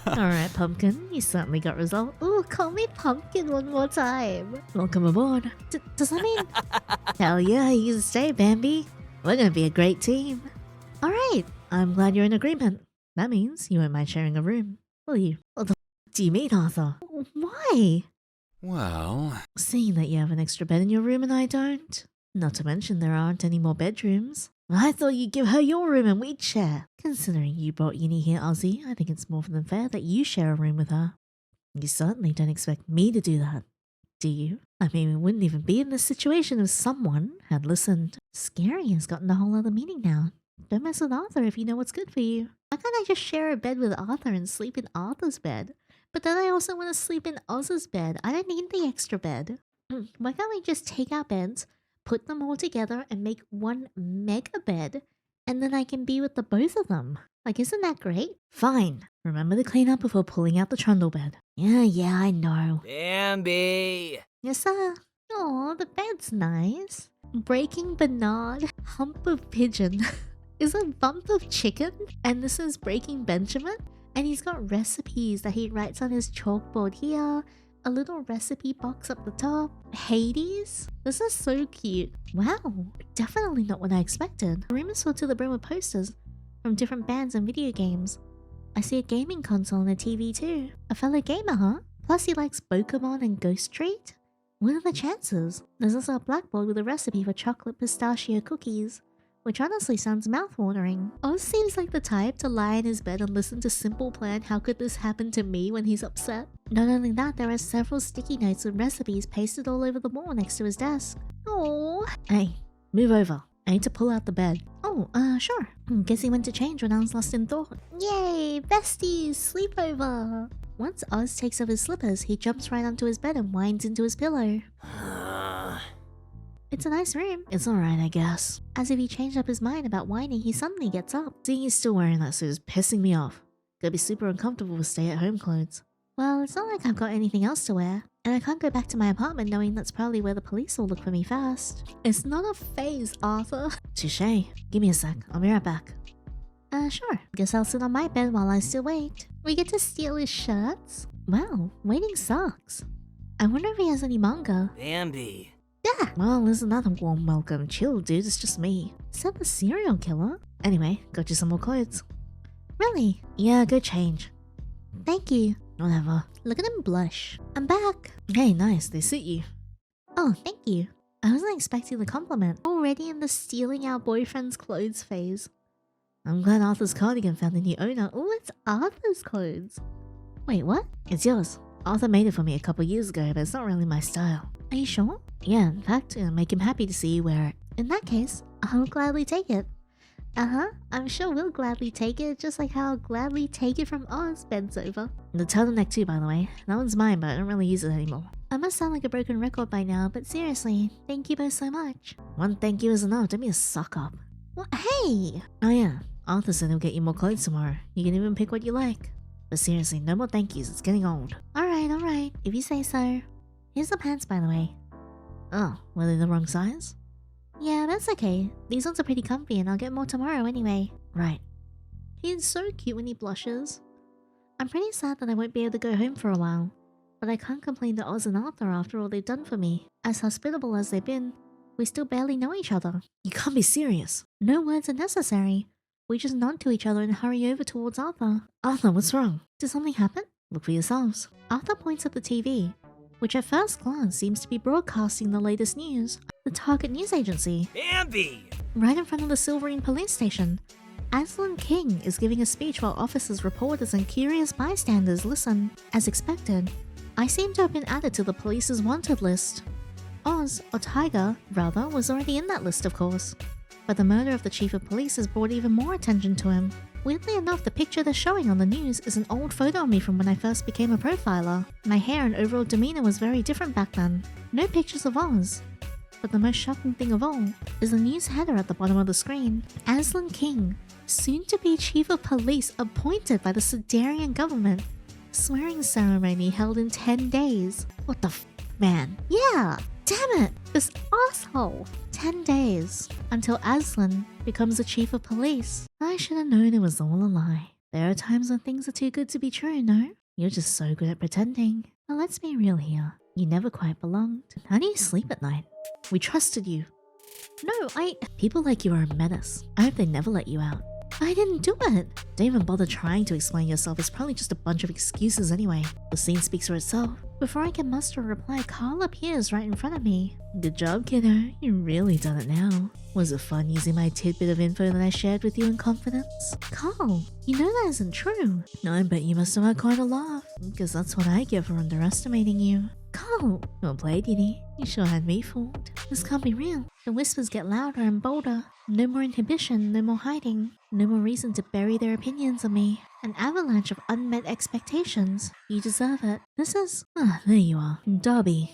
Alright, Pumpkin. You certainly got result. Ooh, call me Pumpkin one more time. Welcome aboard. Does that mean... Hell yeah, you can stay, Bambi. We're gonna be a great team. Alright, I'm glad you're in agreement. That means you won't mind sharing a room, will you? What the do you mean, Arthur? Why? Well... Seeing that you have an extra bed in your room and I don't. Not to mention there aren't any more bedrooms. I thought you'd give her your room and we'd share. Considering you brought Yinny here, Ozzy, I think it's more than fair that you share a room with her. You certainly don't expect me to do that, do you? I mean, we wouldn't even be in this situation if someone had listened. Scary has gotten a whole other meaning now. Don't mess with Arthur if you know what's good for you. Why can't I just share a bed with Arthur and sleep in Arthur's bed? But then I also want to sleep in Oz's bed. I don't need the extra bed. Why can't we just take our beds, put them all together, and make one mega bed? And then I can be with the both of them. Like, isn't that great? Fine. Remember to clean up before pulling out the trundle bed. Yeah, I know. Bambi! Yes, sir. Aw, the bed's nice. Breaking Bernard, hump of pigeon. Is a bump of chicken? And this is Breaking Benjamin? And he's got recipes that he writes on his chalkboard here. A little recipe box up the top. Hades? This is so cute. Wow, definitely not what I expected. The room is filled to the brim with posters from different bands and video games. I see a gaming console and a TV too. A fellow gamer, huh? Plus he likes Pokemon and Ghost Treat? What are the chances? There's also a blackboard with a recipe for chocolate pistachio cookies, which honestly sounds mouth-watering. Oz seems like the type to lie in his bed and listen to Simple Plan How Could This Happen to Me when he's upset. Not only that, there are several sticky notes with recipes pasted all over the wall next to his desk. Oh, hey, move over. I need to pull out the bed. Oh, sure. Guess he went to change when I was lost in thought. Yay, besties, sleepover. Once Oz takes off his slippers, he jumps right onto his bed and whines into his pillow. It's a nice room. It's alright, I guess. As if he changed up his mind about whining, he suddenly gets up. Seeing he's still wearing that suit is pissing me off. Gonna be super uncomfortable with stay-at-home clothes. Well, it's not like I've got anything else to wear. And I can't go back to my apartment knowing that's probably where the police will look for me first. It's not a phase, Arthur. Touché. Give me a sec. I'll be right back. Sure. Guess I'll sit on my bed while I still wait. We get to steal his shirts? Well, waiting sucks. I wonder if he has any manga. Bambi. Yeah. Well, isn't that a warm welcome? Chill, dude. It's just me. Is that the serial killer? Anyway, got you some more clothes. Really? Yeah, go change. Thank you. Whatever. Look at him blush. I'm back. Hey, nice. They suit you. Oh, thank you. I wasn't expecting the compliment. Already in the stealing our boyfriend's clothes phase. I'm glad Arthur's cardigan found a new owner. Oh, it's Arthur's clothes. Wait, what? It's yours. Arthur made it for me a couple years ago, but it's not really my style. Are you sure? Yeah, in fact, it'll make him happy to see you wear it. In that case, I'll gladly take it. I'm sure we'll gladly take it, just like how I'll gladly take it from Oz bends over. The turtleneck too, by the way. That one's mine, but I don't really use it anymore. I must sound like a broken record by now, but seriously, thank you both so much. One thank you is enough, don't be a suck up. What? Hey! Oh yeah, Arthur said he'll get you more clothes tomorrow. You can even pick what you like. But seriously, no more thank yous, it's getting old. Alright, if you say so. Here's the pants, by the way. Oh, were they the wrong size? Yeah, that's okay. These ones are pretty comfy and I'll get more tomorrow anyway. Right. He's so cute when he blushes. I'm pretty sad that I won't be able to go home for a while. But I can't complain to Oz and Arthur after all they've done for me. As hospitable as they've been, we still barely know each other. You can't be serious. No words are necessary. We just nod to each other and hurry over towards Arthur. Arthur, what's wrong? Did something happen? Look for yourselves. Arthur points at the TV, which at first glance seems to be broadcasting the latest news. The Target News Agency. Bambi! Right in front of the Silverine police station. Aslan King is giving a speech while officers, reporters, and curious bystanders listen. As expected, I seem to have been added to the police's wanted list. Oz, or Tiger, rather, was already in that list, of course. But the murder of the chief of police has brought even more attention to him. Weirdly enough, the picture they're showing on the news is an old photo of me from when I first became a profiler. My hair and overall demeanor was very different back then. No pictures of Oz. But the most shocking thing of all is the news header at the bottom of the screen. Aslan King, soon-to-be chief of police appointed by the Sudarian government. Swearing ceremony held in 10 days. What the man? Yeah! Damn it! This asshole! 10 days. Until Aslan becomes the chief of police. I should have known it was all a lie. There are times when things are too good to be true, no? You're just so good at pretending. Now let's be real here. You never quite belonged. How do you sleep at night? We trusted you. No, People like you are a menace. I hope they never let you out. I didn't do it. Don't even bother trying to explain yourself. It's probably just a bunch of excuses anyway. The scene speaks for itself. Before I can muster a reply, Carl appears right in front of me. Good job, kiddo. You really done it now. Was it fun using my tidbit of info that I shared with you in confidence? Carl, you know that isn't true. No, I bet you must have had quite a laugh, because that's what I get for underestimating you. Carl! Well played, Yinny. You sure had me fooled. This can't be real. The whispers get louder and bolder. No more inhibition, no more hiding. No more reason to bury their opinions on me. An avalanche of unmet expectations. You deserve it. This is... Ah, there you are. Darby.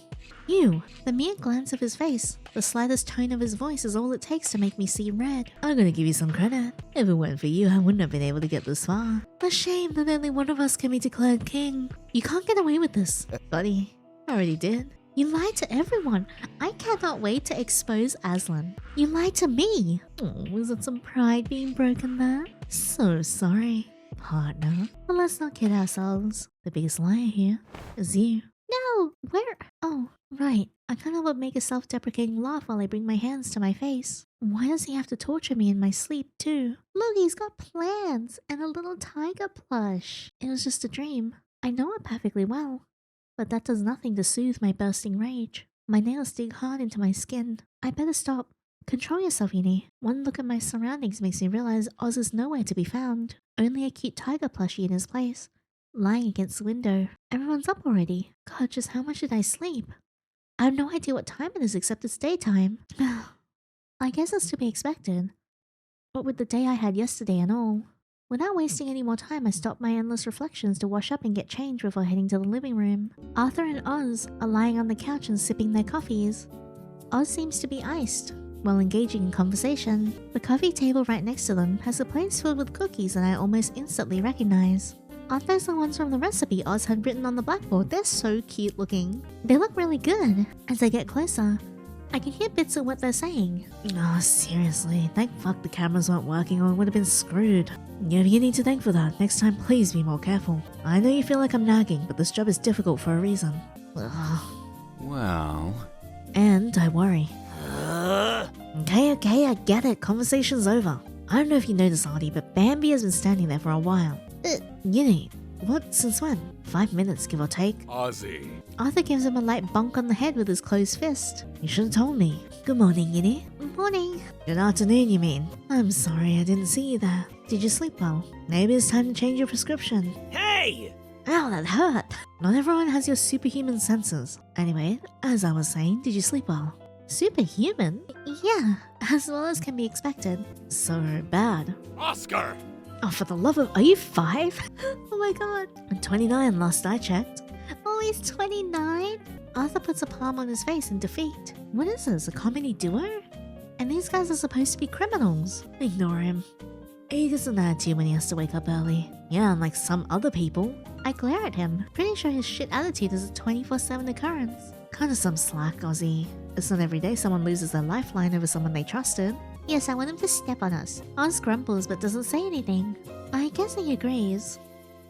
You. The mere glance of his face, the slightest tone of his voice is all it takes to make me see red. I'm gonna give you some credit. If it weren't for you, I wouldn't have been able to get this far. A shame that only one of us can be declared king. You can't get away with this. Buddy, I already did. You lied to everyone. I cannot wait to expose Aslan. You lied to me. Oh, was it some pride being broken there? So sorry, partner. But let's not kid ourselves. The biggest liar here is you. No, where? Oh, right. I kind of would make a self-deprecating laugh while I bring my hands to my face. Why does he have to torture me in my sleep too? Look, he's got plants and a little tiger plush. It was just a dream. I know it perfectly well. But that does nothing to soothe my bursting rage. My nails dig hard into my skin. I better stop. Control yourself, Yinny. One look at my surroundings makes me realize Oz is nowhere to be found. Only a cute tiger plushie in his place, lying against the window. Everyone's up already. God, just how much did I sleep? I have no idea what time it is except it's daytime. I guess it's to be expected. What with the day I had yesterday and all. Without wasting any more time, I stopped my endless reflections to wash up and get changed before heading to the living room. Arthur and Oz are lying on the couch and sipping their coffees. Oz seems to be iced, while engaging in conversation. The coffee table right next to them has a plate filled with cookies that I almost instantly recognize. Aren't those the ones from the recipe Oz had written on the blackboard? They're so cute looking. They look really good. As I get closer, I can hear bits of what they're saying. Oh, seriously, thank fuck the cameras weren't working or I would have been screwed. You have Yinny to thank for that. Next time, please be more careful. I know you feel like I'm nagging, but this job is difficult for a reason. Ugh. Well... And I worry. Okay, I get it. Conversation's over. I don't know if you noticed, Artie, but Bambi has been standing there for a while. Yinny, what? Since when? 5 minutes, give or take. Ozzy. Arthur gives him a light bonk on the head with his closed fist. You should have told me. Good morning, Yinny. Morning. Good afternoon, you mean? I'm sorry I didn't see you there. Did you sleep well? Maybe it's time to change your prescription. Hey! Ow, that hurt. Not everyone has your superhuman senses. Anyway, as I was saying, did you sleep well? Superhuman? Yeah, as well as can be expected. So bad. Oscar! Oh, for the love of... Are you 5? Oh my god. I'm 29 last I checked. Oh, he's 29? Arthur puts a palm on his face in defeat. What is this, a comedy duo? And these guys are supposed to be criminals. Ignore him. He gets an attitude when he has to wake up early. Yeah, unlike some other people. I glare at him. Pretty sure his shit attitude is a 24/7 occurrence. Kinda some slack, Ozzy. It's not every day someone loses their lifeline over someone they trusted. Yes, I want him to step on us. Oz grumbles but doesn't say anything. I guess he agrees.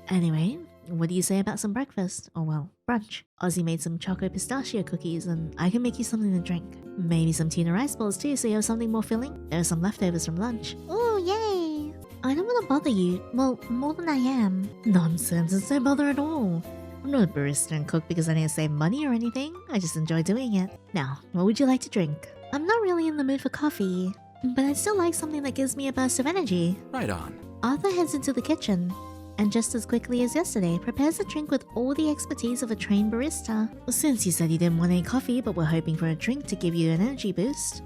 Anyway, what do you say about some breakfast? Or well, brunch. Ozzy made some choco pistachio cookies and I can make you something to drink. Maybe some tuna rice balls too so you have something more filling. There are some leftovers from lunch. Oh, yay! I don't want to bother you. Well, more than I am. Nonsense, it's no bother at all. I'm not a barista and cook because I need to save money or anything. I just enjoy doing it. Now, what would you like to drink? I'm not really in the mood for coffee, but I still like something that gives me a burst of energy. Right on. Arthur heads into the kitchen, and just as quickly as yesterday, prepares a drink with all the expertise of a trained barista. Since you said you didn't want any coffee but were hoping for a drink to give you an energy boost,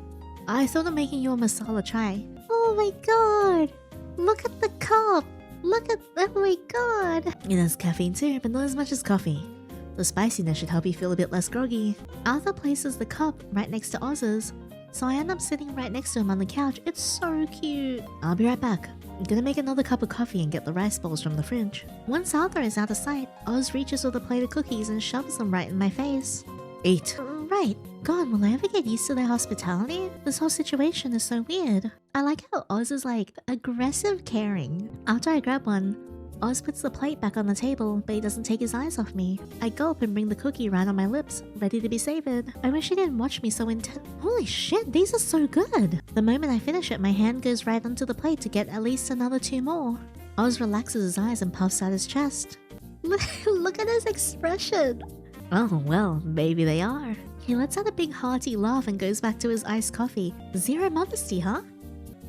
I thought of making you a masala chai. Oh my god! Look at the cup! Look at... oh my god! It has caffeine too, but not as much as coffee. The spiciness should help you feel a bit less groggy. Arthur places the cup right next to Oz's, so I end up sitting right next to him on the couch. It's so cute. I'll be right back. I'm gonna make another cup of coffee and get the rice balls from the fridge. Once Arthur is out of sight, Oz reaches with a plate of cookies and shoves them right in my face. Eat. Right. God, will I ever get used to their hospitality? This whole situation is so weird. I like how Oz is like aggressive caring. After I grab one, Oz puts the plate back on the table, but he doesn't take his eyes off me. I gulp and bring the cookie right on my lips, ready to be savored. I wish he didn't watch me so intense. Holy shit, these are so good! The moment I finish it, my hand goes right onto the plate to get at least another 2 more. Oz relaxes his eyes and puffs out his chest. Look at his expression! Oh, well, maybe they are. He lets out a big hearty laugh and goes back to his iced coffee. Zero modesty, huh?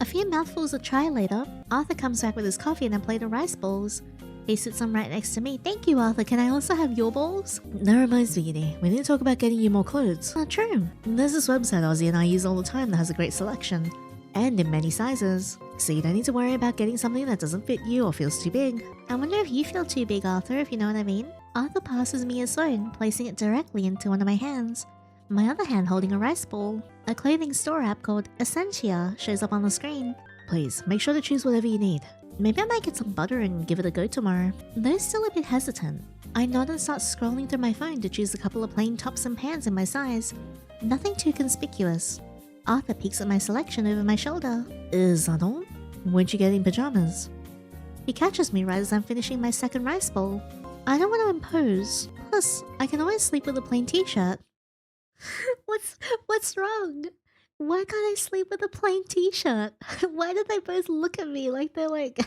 A few mouthfuls of chai later, Arthur comes back with his coffee and a plate of rice balls. He sits on right next to me. Thank you, Arthur. Can I also have your balls? That reminds me, Yandere. We need to talk about getting you more clothes. Oh, true. There's this website Ozzy and I use all the time that has a great selection. And in many sizes. So you don't need to worry about getting something that doesn't fit you or feels too big. I wonder if you feel too big, Arthur, if you know what I mean. Arthur passes me his phone, placing it directly into one of my hands. My other hand holding a rice ball. A clothing store app called Essentia shows up on the screen. Please, make sure to choose whatever you need. Maybe I might get some butter and give it a go tomorrow. Though still a bit hesitant, I nod and start scrolling through my phone to choose a couple of plain tops and pants in my size. Nothing too conspicuous. Arthur peeks at my selection over my shoulder. Is that all? Weren't you getting pajamas? He catches me right as I'm finishing my second rice bowl. I don't want to impose. Plus, I can always sleep with a plain t-shirt. What's wrong? Why can't I sleep with a plain t-shirt? Why did they both look at me like they're like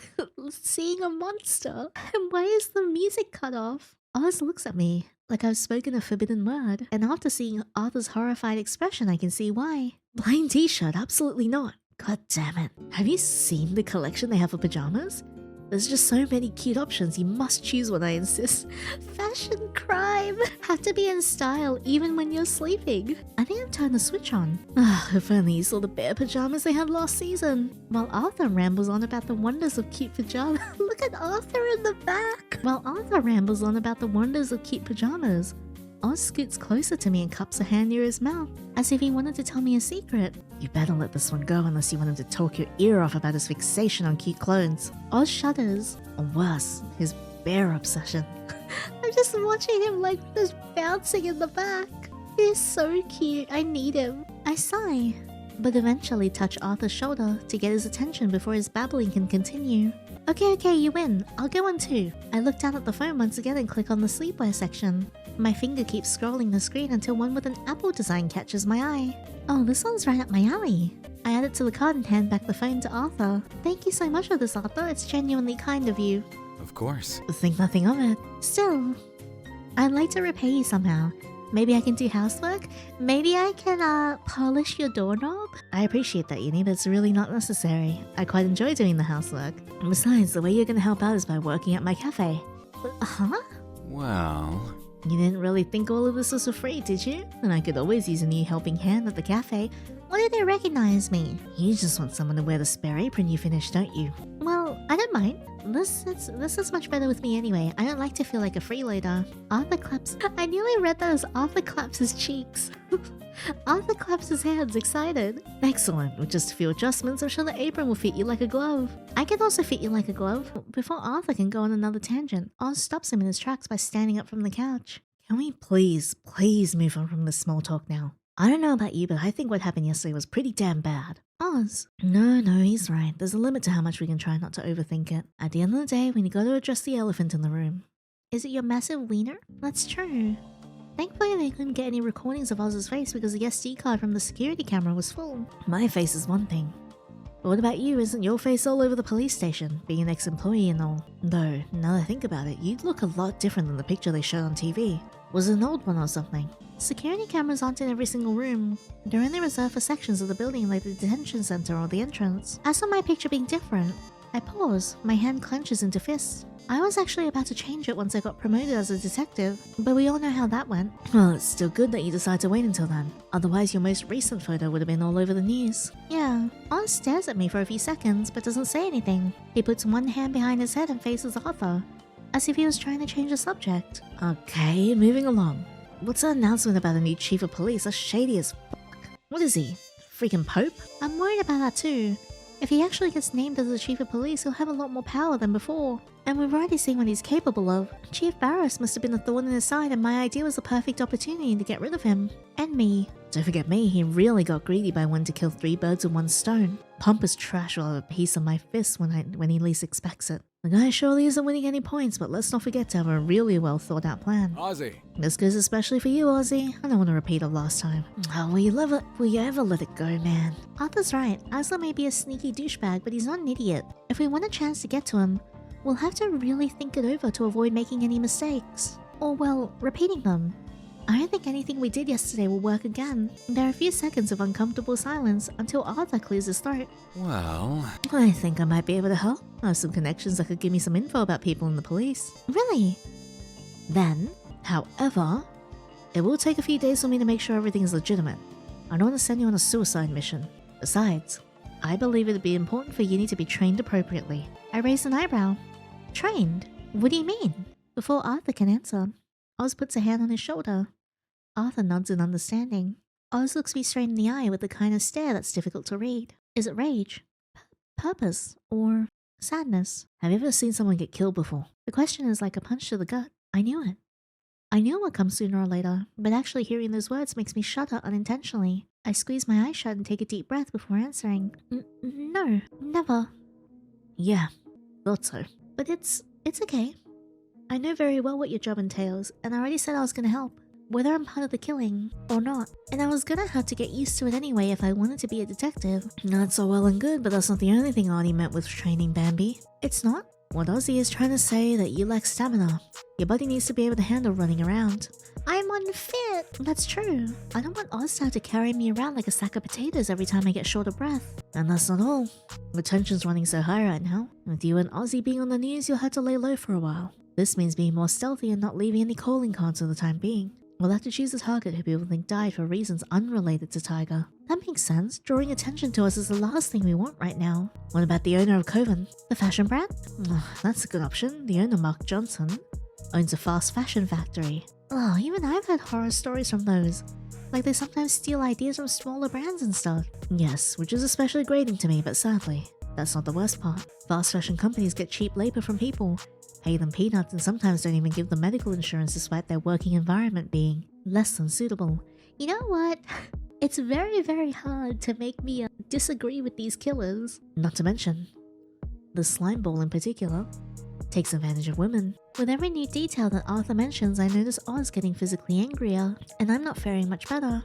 seeing a monster? And why is the music cut off? Oz looks at me like I've spoken a forbidden word, and after seeing Arthur's horrified expression, I can see why. Plain t-shirt, absolutely not. God damn it. Have you seen the collection they have for pajamas? There's just so many cute options, you must choose one, I insist. Fashion crime! Have to be in style even when you're sleeping. I think I've turned the switch on. If only you saw the bear pajamas they had last season. While Arthur rambles on about the wonders of cute pajamas. Look at Arthur in the back! While Arthur rambles on about the wonders of cute pajamas, Oz scoots closer to me and cups a hand near his mouth, as if he wanted to tell me a secret. You better let this one go unless you want him to talk your ear off about his fixation on cute clothes. Oz shudders, or worse, his bear obsession. I'm just watching him like just bouncing in the back. He's so cute, I need him. I sigh, but eventually touch Arthur's shoulder to get his attention before his babbling can continue. Okay, you win. I'll go on too. I look down at the phone once again and click on the sleepwear section. My finger keeps scrolling the screen until one with an apple design catches my eye. Oh, this one's right up my alley. I add it to the cart and hand back the phone to Arthur. Thank you so much for this, Arthur. It's genuinely kind of you. Of course. Think nothing of it. Still, I'd like to repay you somehow. Maybe I can do housework? Maybe I can, polish your doorknob? I appreciate that, Yandere, but it's really not necessary. I quite enjoy doing the housework. Besides, the way you're gonna help out is by working at my cafe. Huh? Well... You didn't really think all of this was for free, did you? And I could always use a new helping hand at the cafe. Why do they recognize me? You just want someone to wear the spare apron you finished, don't you? Well, I don't mind. This is much better with me anyway. I don't like to feel like a freeloader. Arthur claps. I nearly read that as Arthur claps his cheeks. Arthur claps his hands, excited. Excellent. With just a few adjustments, I'm sure the apron will fit you like a glove. I can also fit you like a glove. Before Arthur can go on another tangent, Oz stops him in his tracks by standing up from the couch. Can we please move on from this small talk now? I don't know about you, but I think what happened yesterday was pretty damn bad. Oz. No, he's right. There's a limit to how much we can try not to overthink it. At the end of the day, we got to address the elephant in the room. Is it your massive wiener? That's true. Thankfully, they couldn't get any recordings of Oz's face because the SD card from the security camera was full. My face is one thing. But what about you? Isn't your face all over the police station, being an ex-employee and all? Though, now that I think about it, you look a lot different than the picture they showed on TV. Was it an old one or something? Security cameras aren't in every single room. They're only reserved for sections of the building like the detention center or the entrance. As for my picture being different, I pause, my hand clenches into fists. I was actually about to change it once I got promoted as a detective, but we all know how that went. Well, it's still good that you decided to wait until then. Otherwise, your most recent photo would have been all over the news. Yeah, Oz stares at me for a few seconds, but doesn't say anything. He puts one hand behind his head and faces Arthur, as if he was trying to change the subject. Okay, moving along. What's that announcement about a new chief of police? That's shady as fuck. What is he? Freaking Pope? I'm worried about that too. If he actually gets named as the chief of police, he'll have a lot more power than before. And we've already seen what he's capable of. Chief Barris must have been a thorn in his side, and my idea was the perfect opportunity to get rid of him. And me. Don't forget me, he really got greedy by wanting to kill 3 birds with 1 stone. Pompous trash will have a piece of my fist when he least expects it. The guy surely isn't winning any points, but let's not forget to have a really well thought out plan. Ozzy. This goes especially for you, Ozzy. I don't want to repeat of last time. Oh, will you ever let it go, man? Arthur's right. Asla may be a sneaky douchebag, but he's not an idiot. If we want a chance to get to him, we'll have to really think it over to avoid making any mistakes. Or, well, repeating them. I don't think anything we did yesterday will work again. There are a few seconds of uncomfortable silence until Arthur clears his throat. Well, I think I might be able to help. I have some connections that could give me some info about people in the police. Really? Then, however, it will take a few days for me to make sure everything is legitimate. I don't want to send you on a suicide mission. Besides, I believe it'd be important for Yinny to be trained appropriately. I raised an eyebrow. Trained? What do you mean? Before Arthur can answer, Oz puts a hand on his shoulder. Arthur nods in understanding. Oz looks me straight in the eye with the kind of stare that's difficult to read. Is it rage? Purpose? Or sadness? Have you ever seen someone get killed before? The question is like a punch to the gut. I knew it. I knew it would come sooner or later, but actually hearing those words makes me shudder unintentionally. I squeeze my eyes shut and take a deep breath before answering. No, never. Yeah, thought so. But it's okay. I know very well what your job entails, and I already said I was gonna help, whether I'm part of the killing or not. And I was gonna have to get used to it anyway if I wanted to be a detective. That's all well and good, but that's not the only thing Arnie meant with training, Bambi. It's not? What Ozzy is trying to say that you lack stamina. Your body needs to be able to handle running around. I'm unfit! That's true. I don't want Oz to have to carry me around like a sack of potatoes every time I get short of breath. And that's not all. The tension's running so high right now. With you and Ozzy being on the news, you'll have to lay low for a while. This means being more stealthy and not leaving any calling cards for the time being. We'll have to choose a target who people think died for reasons unrelated to Tiger. That makes sense. Drawing attention to us is the last thing we want right now. What about the owner of Coven? The fashion brand? That's a good option. The owner, Mark Johnson, owns a fast fashion factory. Even I've heard horror stories from those. Like they sometimes steal ideas from smaller brands and stuff. Yes, which is especially grating to me, but sadly, that's not the worst part. Fast fashion companies get cheap labor from people, pay them peanuts, and sometimes don't even give them medical insurance despite their working environment being less than suitable. You know what? It's very, very hard to make me disagree with these killers. Not to mention, the slime ball in particular takes advantage of women. With every new detail that Arthur mentions, I notice Oz getting physically angrier, and I'm not faring much better.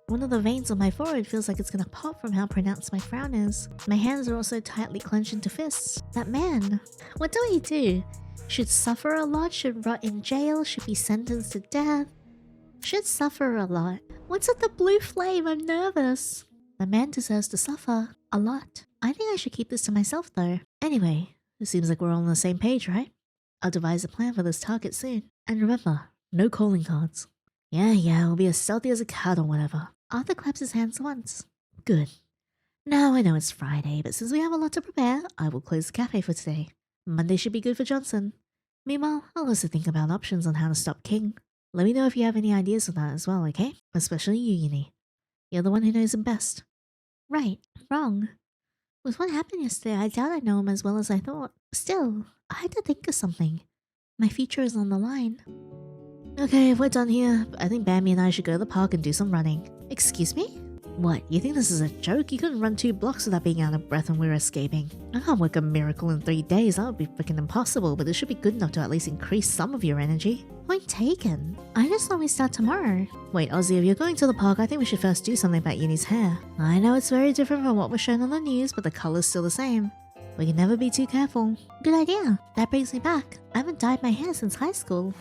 One of the veins on my forehead feels like it's gonna pop from how pronounced my frown is. My hands are also tightly clenched into fists. That man, what do I do? Should suffer a lot, should rot in jail, should be sentenced to death. Should suffer a lot. What's with the blue flame? I'm nervous. The man deserves to suffer a lot. I think I should keep this to myself though. Anyway, it seems like we're all on the same page, right? I'll devise a plan for this target soon. And remember, no calling cards. Yeah, we'll be as stealthy as a cat or whatever. Arthur claps his hands once. Good. Now I know it's Friday, but since we have a lot to prepare, I will close the cafe for today. Monday should be good for Johnson. Meanwhile, I'll also think about options on how to stop King. Let me know if you have any ideas on that as well, okay? Especially you, Yinny. You're the one who knows him best. Right. Wrong. With what happened yesterday, I doubt I know him as well as I thought. Still, I had to think of something. My future is on the line. Okay, if we're done here, I think Bambi and I should go to the park and do some running. Excuse me? What, you think this is a joke? You couldn't run 2 blocks without being out of breath when we were escaping. I can't work a miracle in 3 days, that would be freaking impossible, but this should be good enough to at least increase some of your energy. Point taken. I just thought we start tomorrow. Wait, Ozzy, if you're going to the park, I think we should first do something about Yinny's hair. I know it's very different from what was shown on the news, but the color's still the same. We can never be too careful. Good idea. That brings me back. I haven't dyed my hair since high school.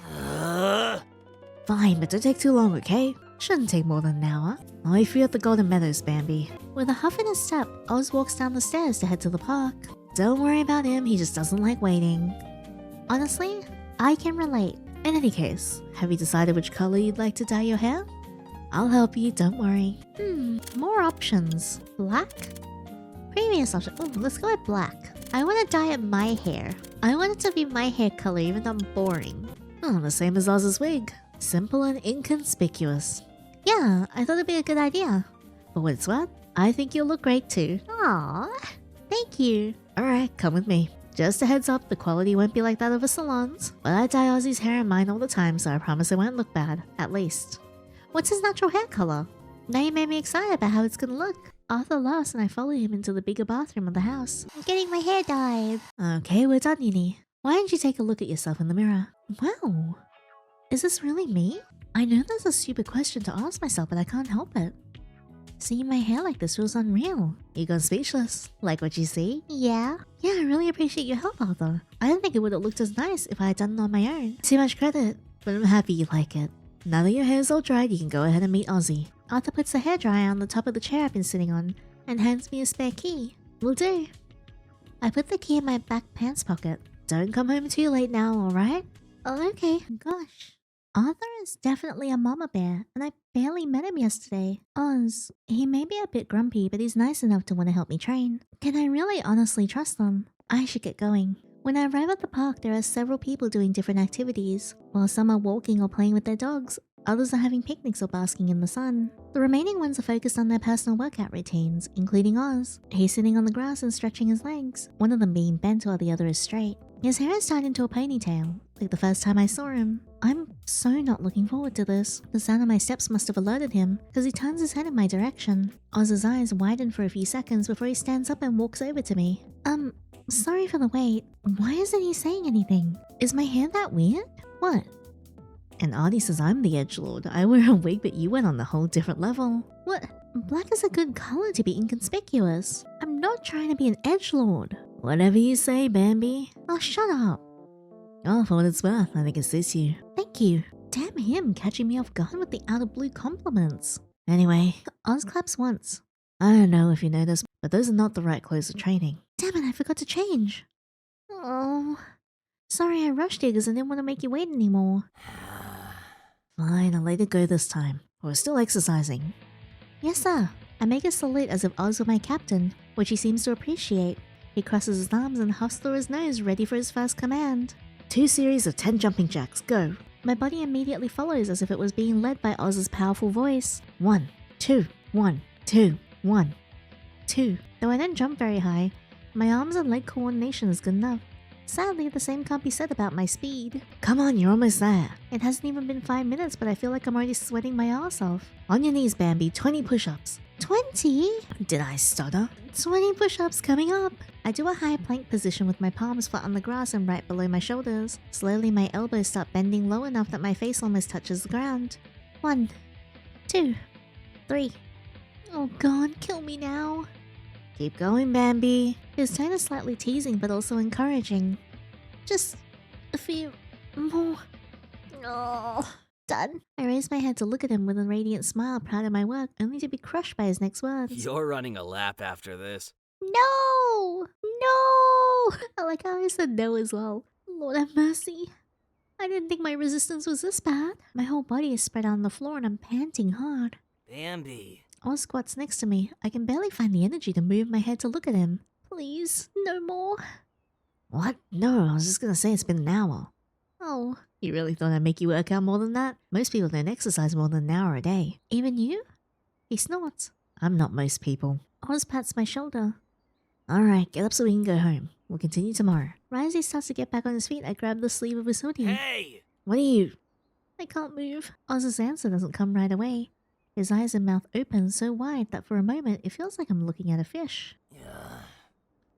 Fine, but don't take too long, okay? Shouldn't take more than an hour. I'll wait for you at the Golden Meadows, Bambi. With a huff and a step, Oz walks down the stairs to head to the park. Don't worry about him, he just doesn't like waiting. Honestly, I can relate. In any case, have you decided which color you'd like to dye your hair? I'll help you, don't worry. More options. Black? Previous option. Oh, let's go with black. I want to dye it my hair. I want it to be my hair color, even though I'm boring. Oh, the same as Oz's wig. Simple and inconspicuous. Yeah, I thought it'd be a good idea. For what it's worth, I think you'll look great too. Aww, thank you. Alright, come with me. Just a heads up, the quality won't be like that of a salon's, but I dye Ozzy's hair in mine all the time, so I promise it won't look bad, at least. What's his natural hair color? Now you made me excited about how it's gonna look. Arthur laughs and I follow him into the bigger bathroom of the house. I'm getting my hair dyed. Okay, we're done, Yinny. Why don't you take a look at yourself in the mirror? Wow. Is this really me? I know that's a stupid question to ask myself, but I can't help it. Seeing my hair like this feels unreal. You gone speechless. Like what you see? Yeah, I really appreciate your help, Arthur. I don't think it would have looked as nice if I had done it on my own. Too much credit, but I'm happy you like it. Now that your hair's all dried, you can go ahead and meet Ozzy. Arthur puts the hairdryer on the top of the chair I've been sitting on and hands me a spare key. Will do. I put the key in my back pants pocket. Don't come home too late now, alright? Oh, okay. Gosh. Arthur is definitely a mama bear, and I barely met him yesterday. Oz, he may be a bit grumpy, but he's nice enough to want to help me train. Can I really honestly trust them? I should get going. When I arrive at the park, there are several people doing different activities. While some are walking or playing with their dogs, others are having picnics or basking in the sun. The remaining ones are focused on their personal workout routines, including Oz. He's sitting on the grass and stretching his legs, one of them being bent while the other is straight. His hair is tied into a ponytail, like the first time I saw him. I'm so not looking forward to this. The sound of my steps must have alerted him, because he turns his head in my direction. Oz's eyes widen for a few seconds before he stands up and walks over to me. Sorry for the wait. Why isn't he saying anything? Is my hair that weird? What? And Artie says I'm the edgelord. I wear a wig, but you went on a whole different level. What? Black is a good color to be inconspicuous. I'm not trying to be an edgelord. Whatever you say, Bambi. Oh, shut up. Oh, for what it's worth, I think it suits you. Thank you. Damn him catching me off guard with the out of blue compliments. Anyway, Oz claps once. I don't know if you noticed, but those are not the right clothes for training. Damn it, I forgot to change. Oh. Sorry I rushed you because I didn't want to make you wait anymore. Fine, I'll let it go this time. We're still exercising. Yes, sir. I make a salute as if Oz were my captain, which he seems to appreciate. He crosses his arms and huffs through his nose, ready for his first command. 2 series of 10 jumping jacks, go. My body immediately follows as if it was being led by Oz's powerful voice. 1, 2, 1, 2, 1, 2. Though I don't jump very high, my arms and leg coordination is good enough. Sadly, the same can't be said about my speed. Come on, you're almost there. It hasn't even been 5 minutes, but I feel like I'm already sweating my ass off. On your knees, Bambi, 20 push-ups. 20? Did I stutter? 20 push-ups coming up. I do a high plank position with my palms flat on the grass and right below my shoulders. Slowly, my elbows start bending low enough that my face almost touches the ground. 1, 2, 3. Oh god, kill me now. Keep going, Bambi. His tone is slightly teasing but also encouraging. Just a few more. Oh, done. I raise my head to look at him with a radiant smile, proud of my work, only to be crushed by his next words. You're running a lap after this. No! No! I like how I said no as well. Lord have mercy. I didn't think my resistance was this bad. My whole body is spread out on the floor and I'm panting hard. Bambi. Oz squats next to me. I can barely find the energy to move my head to look at him. Please, no more. What? No, I was just gonna say it's been an hour. Oh, you really thought I'd make you work out more than that? Most people don't exercise more than an hour a day. Even you? He snorts. I'm not most people. Oz pats my shoulder. Alright, get up so we can go home. We'll continue tomorrow. Right as he starts to get back on his feet, I grab the sleeve of his hoodie. Hey! What are you? I can't move. Oz's answer doesn't come right away. His eyes and mouth open so wide that for a moment it feels like I'm looking at a fish. Yeah.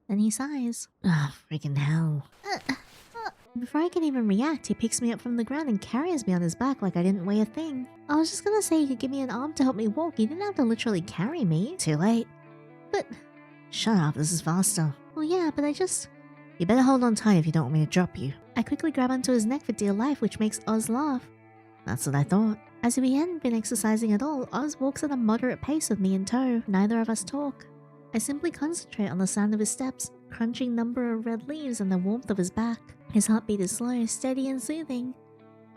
Then he sighs. Ah, freaking hell. Before I can even react, he picks me up from the ground and carries me on his back like I didn't weigh a thing. I was just gonna say he could give me an arm to help me walk. He didn't have to literally carry me. Too late. But... Shut up, this is faster. Well, yeah, but I just... You better hold on tight if you don't want me to drop you. I quickly grab onto his neck for dear life, which makes Oz laugh. That's what I thought. As if he hadn't been exercising at all, Oz walks at a moderate pace with me in tow. Neither of us talk. I simply concentrate on the sound of his steps, crunching number of red leaves and the warmth of his back. His heartbeat is slow, steady and soothing.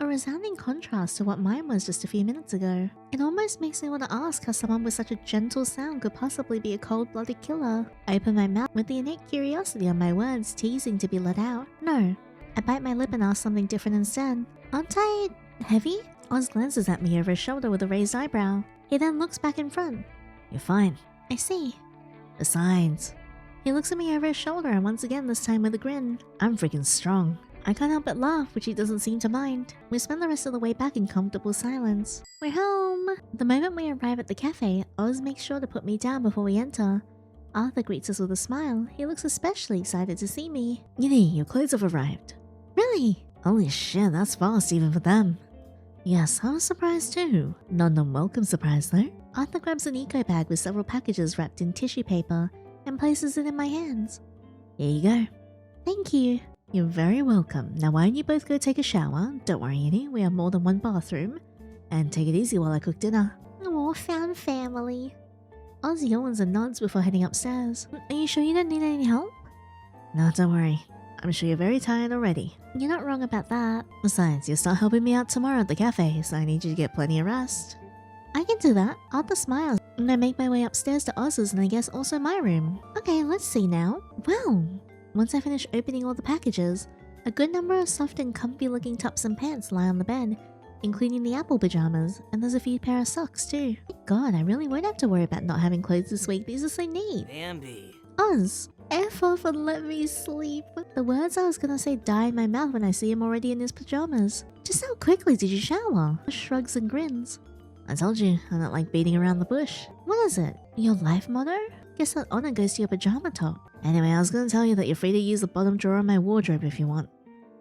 A resounding contrast to what mine was just a few minutes ago. It almost makes me want to ask how someone with such a gentle sound could possibly be a cold-blooded killer. I open my mouth with the innate curiosity on my words, teasing to be let out. No. I bite my lip and ask something different instead. Aren't I... heavy? Oz glances at me over his shoulder with a raised eyebrow. He then looks back in front. You're fine. I see. Besides... He looks at me over his shoulder and once again this time with a grin. I'm freaking strong. I can't help but laugh, which he doesn't seem to mind. We spend the rest of the way back in comfortable silence. We're home! The moment we arrive at the cafe, Oz makes sure to put me down before we enter. Arthur greets us with a smile. He looks especially excited to see me. Yandere, your clothes have arrived. Really? Holy shit, that's fast even for them. Yes, I was surprised too. Not an unwelcome surprise though. Arthur grabs an eco bag with several packages wrapped in tissue paper and places it in my hands. Here you go. Thank you. You're very welcome. Now why don't you both go take a shower? Don't worry, Yandere, we have more than one bathroom. And take it easy while I cook dinner. Aw, found family. Oz yawns and nods before heading upstairs. Are you sure you don't need any help? No, don't worry. I'm sure you're very tired already. You're not wrong about that. Besides, you'll start helping me out tomorrow at the cafe, so I need you to get plenty of rest. I can do that. Arthur smiles, and I make my way upstairs to Oz's and I guess also my room. Okay, let's see now. Well, once I finish opening all the packages, a good number of soft and comfy looking tops and pants lie on the bed, including the apple pajamas, and there's a few pair of socks too. Thank God, I really won't have to worry about not having clothes this week. These are so neat. Bambi. Oz, F off and let me sleep. The words I was gonna say die in my mouth when I see him already in his pajamas. Just how quickly did you shower? Shrugs and grins. I told you, I don't like beating around the bush. What is it? Your life motto? Guess that honor goes to your pajama top. Anyway, I was gonna tell you that you're free to use the bottom drawer of my wardrobe if you want.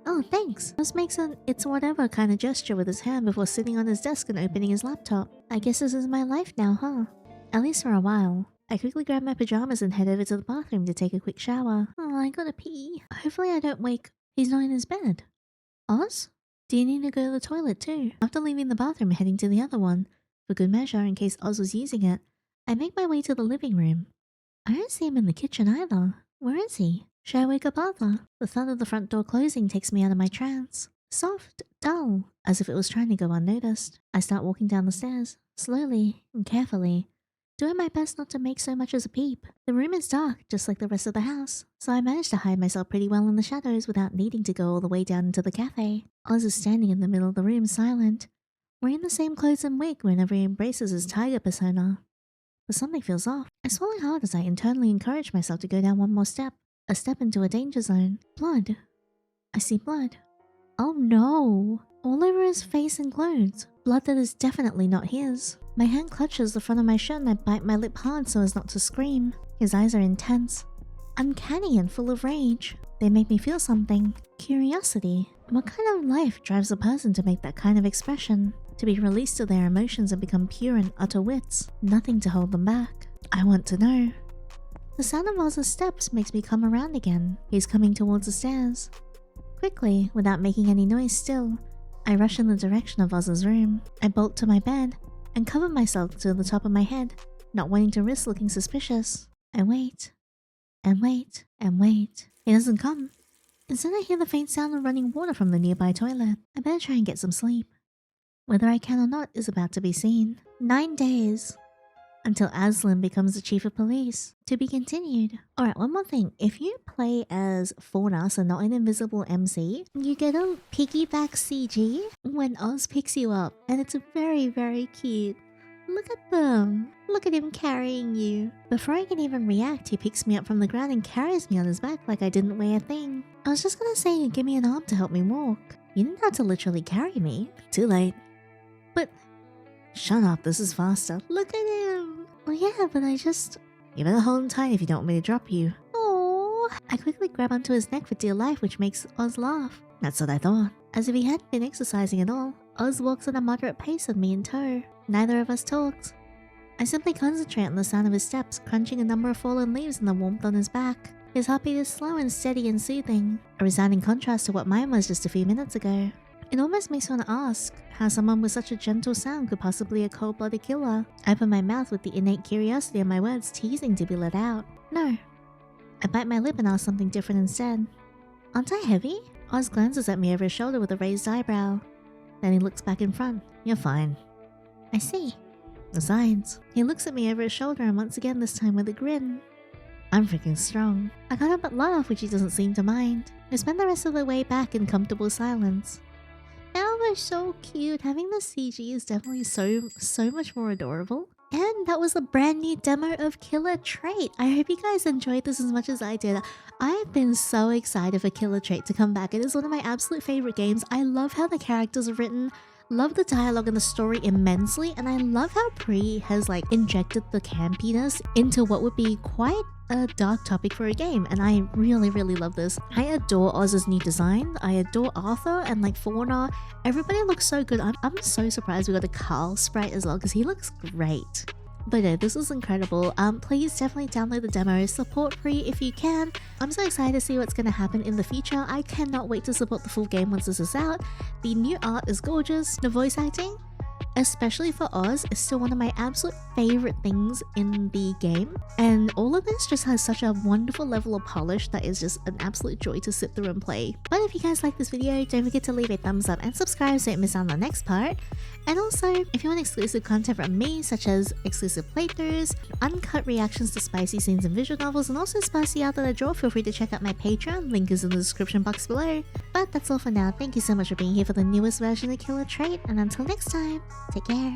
Oh, thanks. Oz makes an it's whatever kind of gesture with his hand before sitting on his desk and opening his laptop. I guess this is my life now, huh? At least for a while. I quickly grab my pajamas and head over to the bathroom to take a quick shower. Oh, I gotta pee. Hopefully I don't wake... He's not in his bed. Oz? Do you need to go to the toilet too? After leaving the bathroom, heading to the other one, for good measure in case Oz was using it, I make my way to the living room. I don't see him in the kitchen either. Where is he? Should I wake up Arthur? The thud of the front door closing takes me out of my trance. Soft, dull, as if it was trying to go unnoticed. I start walking down the stairs, slowly and carefully, doing my best not to make so much as a peep. The room is dark, just like the rest of the house, so I managed to hide myself pretty well in the shadows without needing to go all the way down into the cafe. Oz is standing in the middle of the room, silent, wearing the same clothes and wig whenever he embraces his tiger persona. But something feels off. I swallow hard as I internally encourage myself to go down one more step, a step into a danger zone. Blood. I see blood. Oh no! All over his face and clothes. Blood that is definitely not his. My hand clutches the front of my shirt and I bite my lip hard so as not to scream. His eyes are intense, uncanny and full of rage. They make me feel something. Curiosity. What kind of life drives a person to make that kind of expression? To be released to their emotions and become pure and utter wits. Nothing to hold them back. I want to know. The sound of Oz's steps makes me come around again. He's coming towards the stairs. Quickly, without making any noise still, I rush in the direction of Oz's room. I bolt to my bed and cover myself to the top of my head, not wanting to risk looking suspicious. I wait, and wait, and wait. He doesn't come. Instead I hear the faint sound of running water from the nearby toilet. I better try and get some sleep. Whether I can or not is about to be seen. 9 days. Until Aslan becomes the chief of police. To be continued. Alright, one more thing. If you play as Fawna, so not an invisible MC, you get a piggyback CG when Oz picks you up. And it's very, very cute. Look at them. Look at him carrying you. Before I can even react, he picks me up from the ground and carries me on his back like I didn't weigh a thing. I was just gonna say, give me an arm to help me walk. You didn't have to literally carry me. Too late. But... shut up, this is faster. Look at him. Well, yeah, but you better hold him tight if you don't want me to drop you. Oh, I quickly grab onto his neck for dear life, which makes Oz laugh. That's what I thought. As if he hadn't been exercising at all, Oz walks at a moderate pace with me in tow. Neither of us talks. I simply concentrate on the sound of his steps, crunching a number of fallen leaves and the warmth on his back. His heartbeat is slow and steady and soothing, a resounding contrast to what mine was just a few minutes ago. It almost makes me want to ask how someone with such a gentle sound could possibly be a cold-blooded killer. I open my mouth with the innate curiosity of my words teasing to be let out. No. I bite my lip and ask something different instead. Aren't I heavy? Oz glances at me over his shoulder with a raised eyebrow. Then he looks back in front. You're fine. I see. Besides, he looks at me over his shoulder and once again this time with a grin. I'm freaking strong. I can't help but laugh, which he doesn't seem to mind. We spend the rest of the way back in comfortable silence. That was so cute. Having the CG is definitely so much more adorable. And that was a brand new demo of Killer Trait. I hope you guys enjoyed this as much as I did. I've been so excited for Killer Trait to come back. It is one of my absolute favorite games. I love how the characters are written, love the dialogue and the story immensely, and I love how Pri has injected the campiness into what would be quite a dark topic for a game, and I really love this. I adore Oz's new design. I adore Arthur and Fawna. Everybody looks so good. I'm so surprised we got a Carl sprite as well because he looks great. But yeah, this was incredible. Please definitely download the demo, support Pri if you can. I'm so excited to see what's going to happen in the future. I cannot wait to support the full game once this is out. The new art is gorgeous. The voice acting, especially for Oz, is still one of my absolute favorite things in the game. And all of this just has such a wonderful level of polish that is just an absolute joy to sit through and play. But if you guys like this video, don't forget to leave a thumbs up and subscribe so you don't miss out on the next part. And also, if you want exclusive content from me, such as exclusive playthroughs, uncut reactions to spicy scenes and visual novels, and also spicy art that I draw, feel free to check out my Patreon, link is in the description box below. But that's all for now. Thank you so much for being here for the newest version of Killer Trait, and until next time, take care.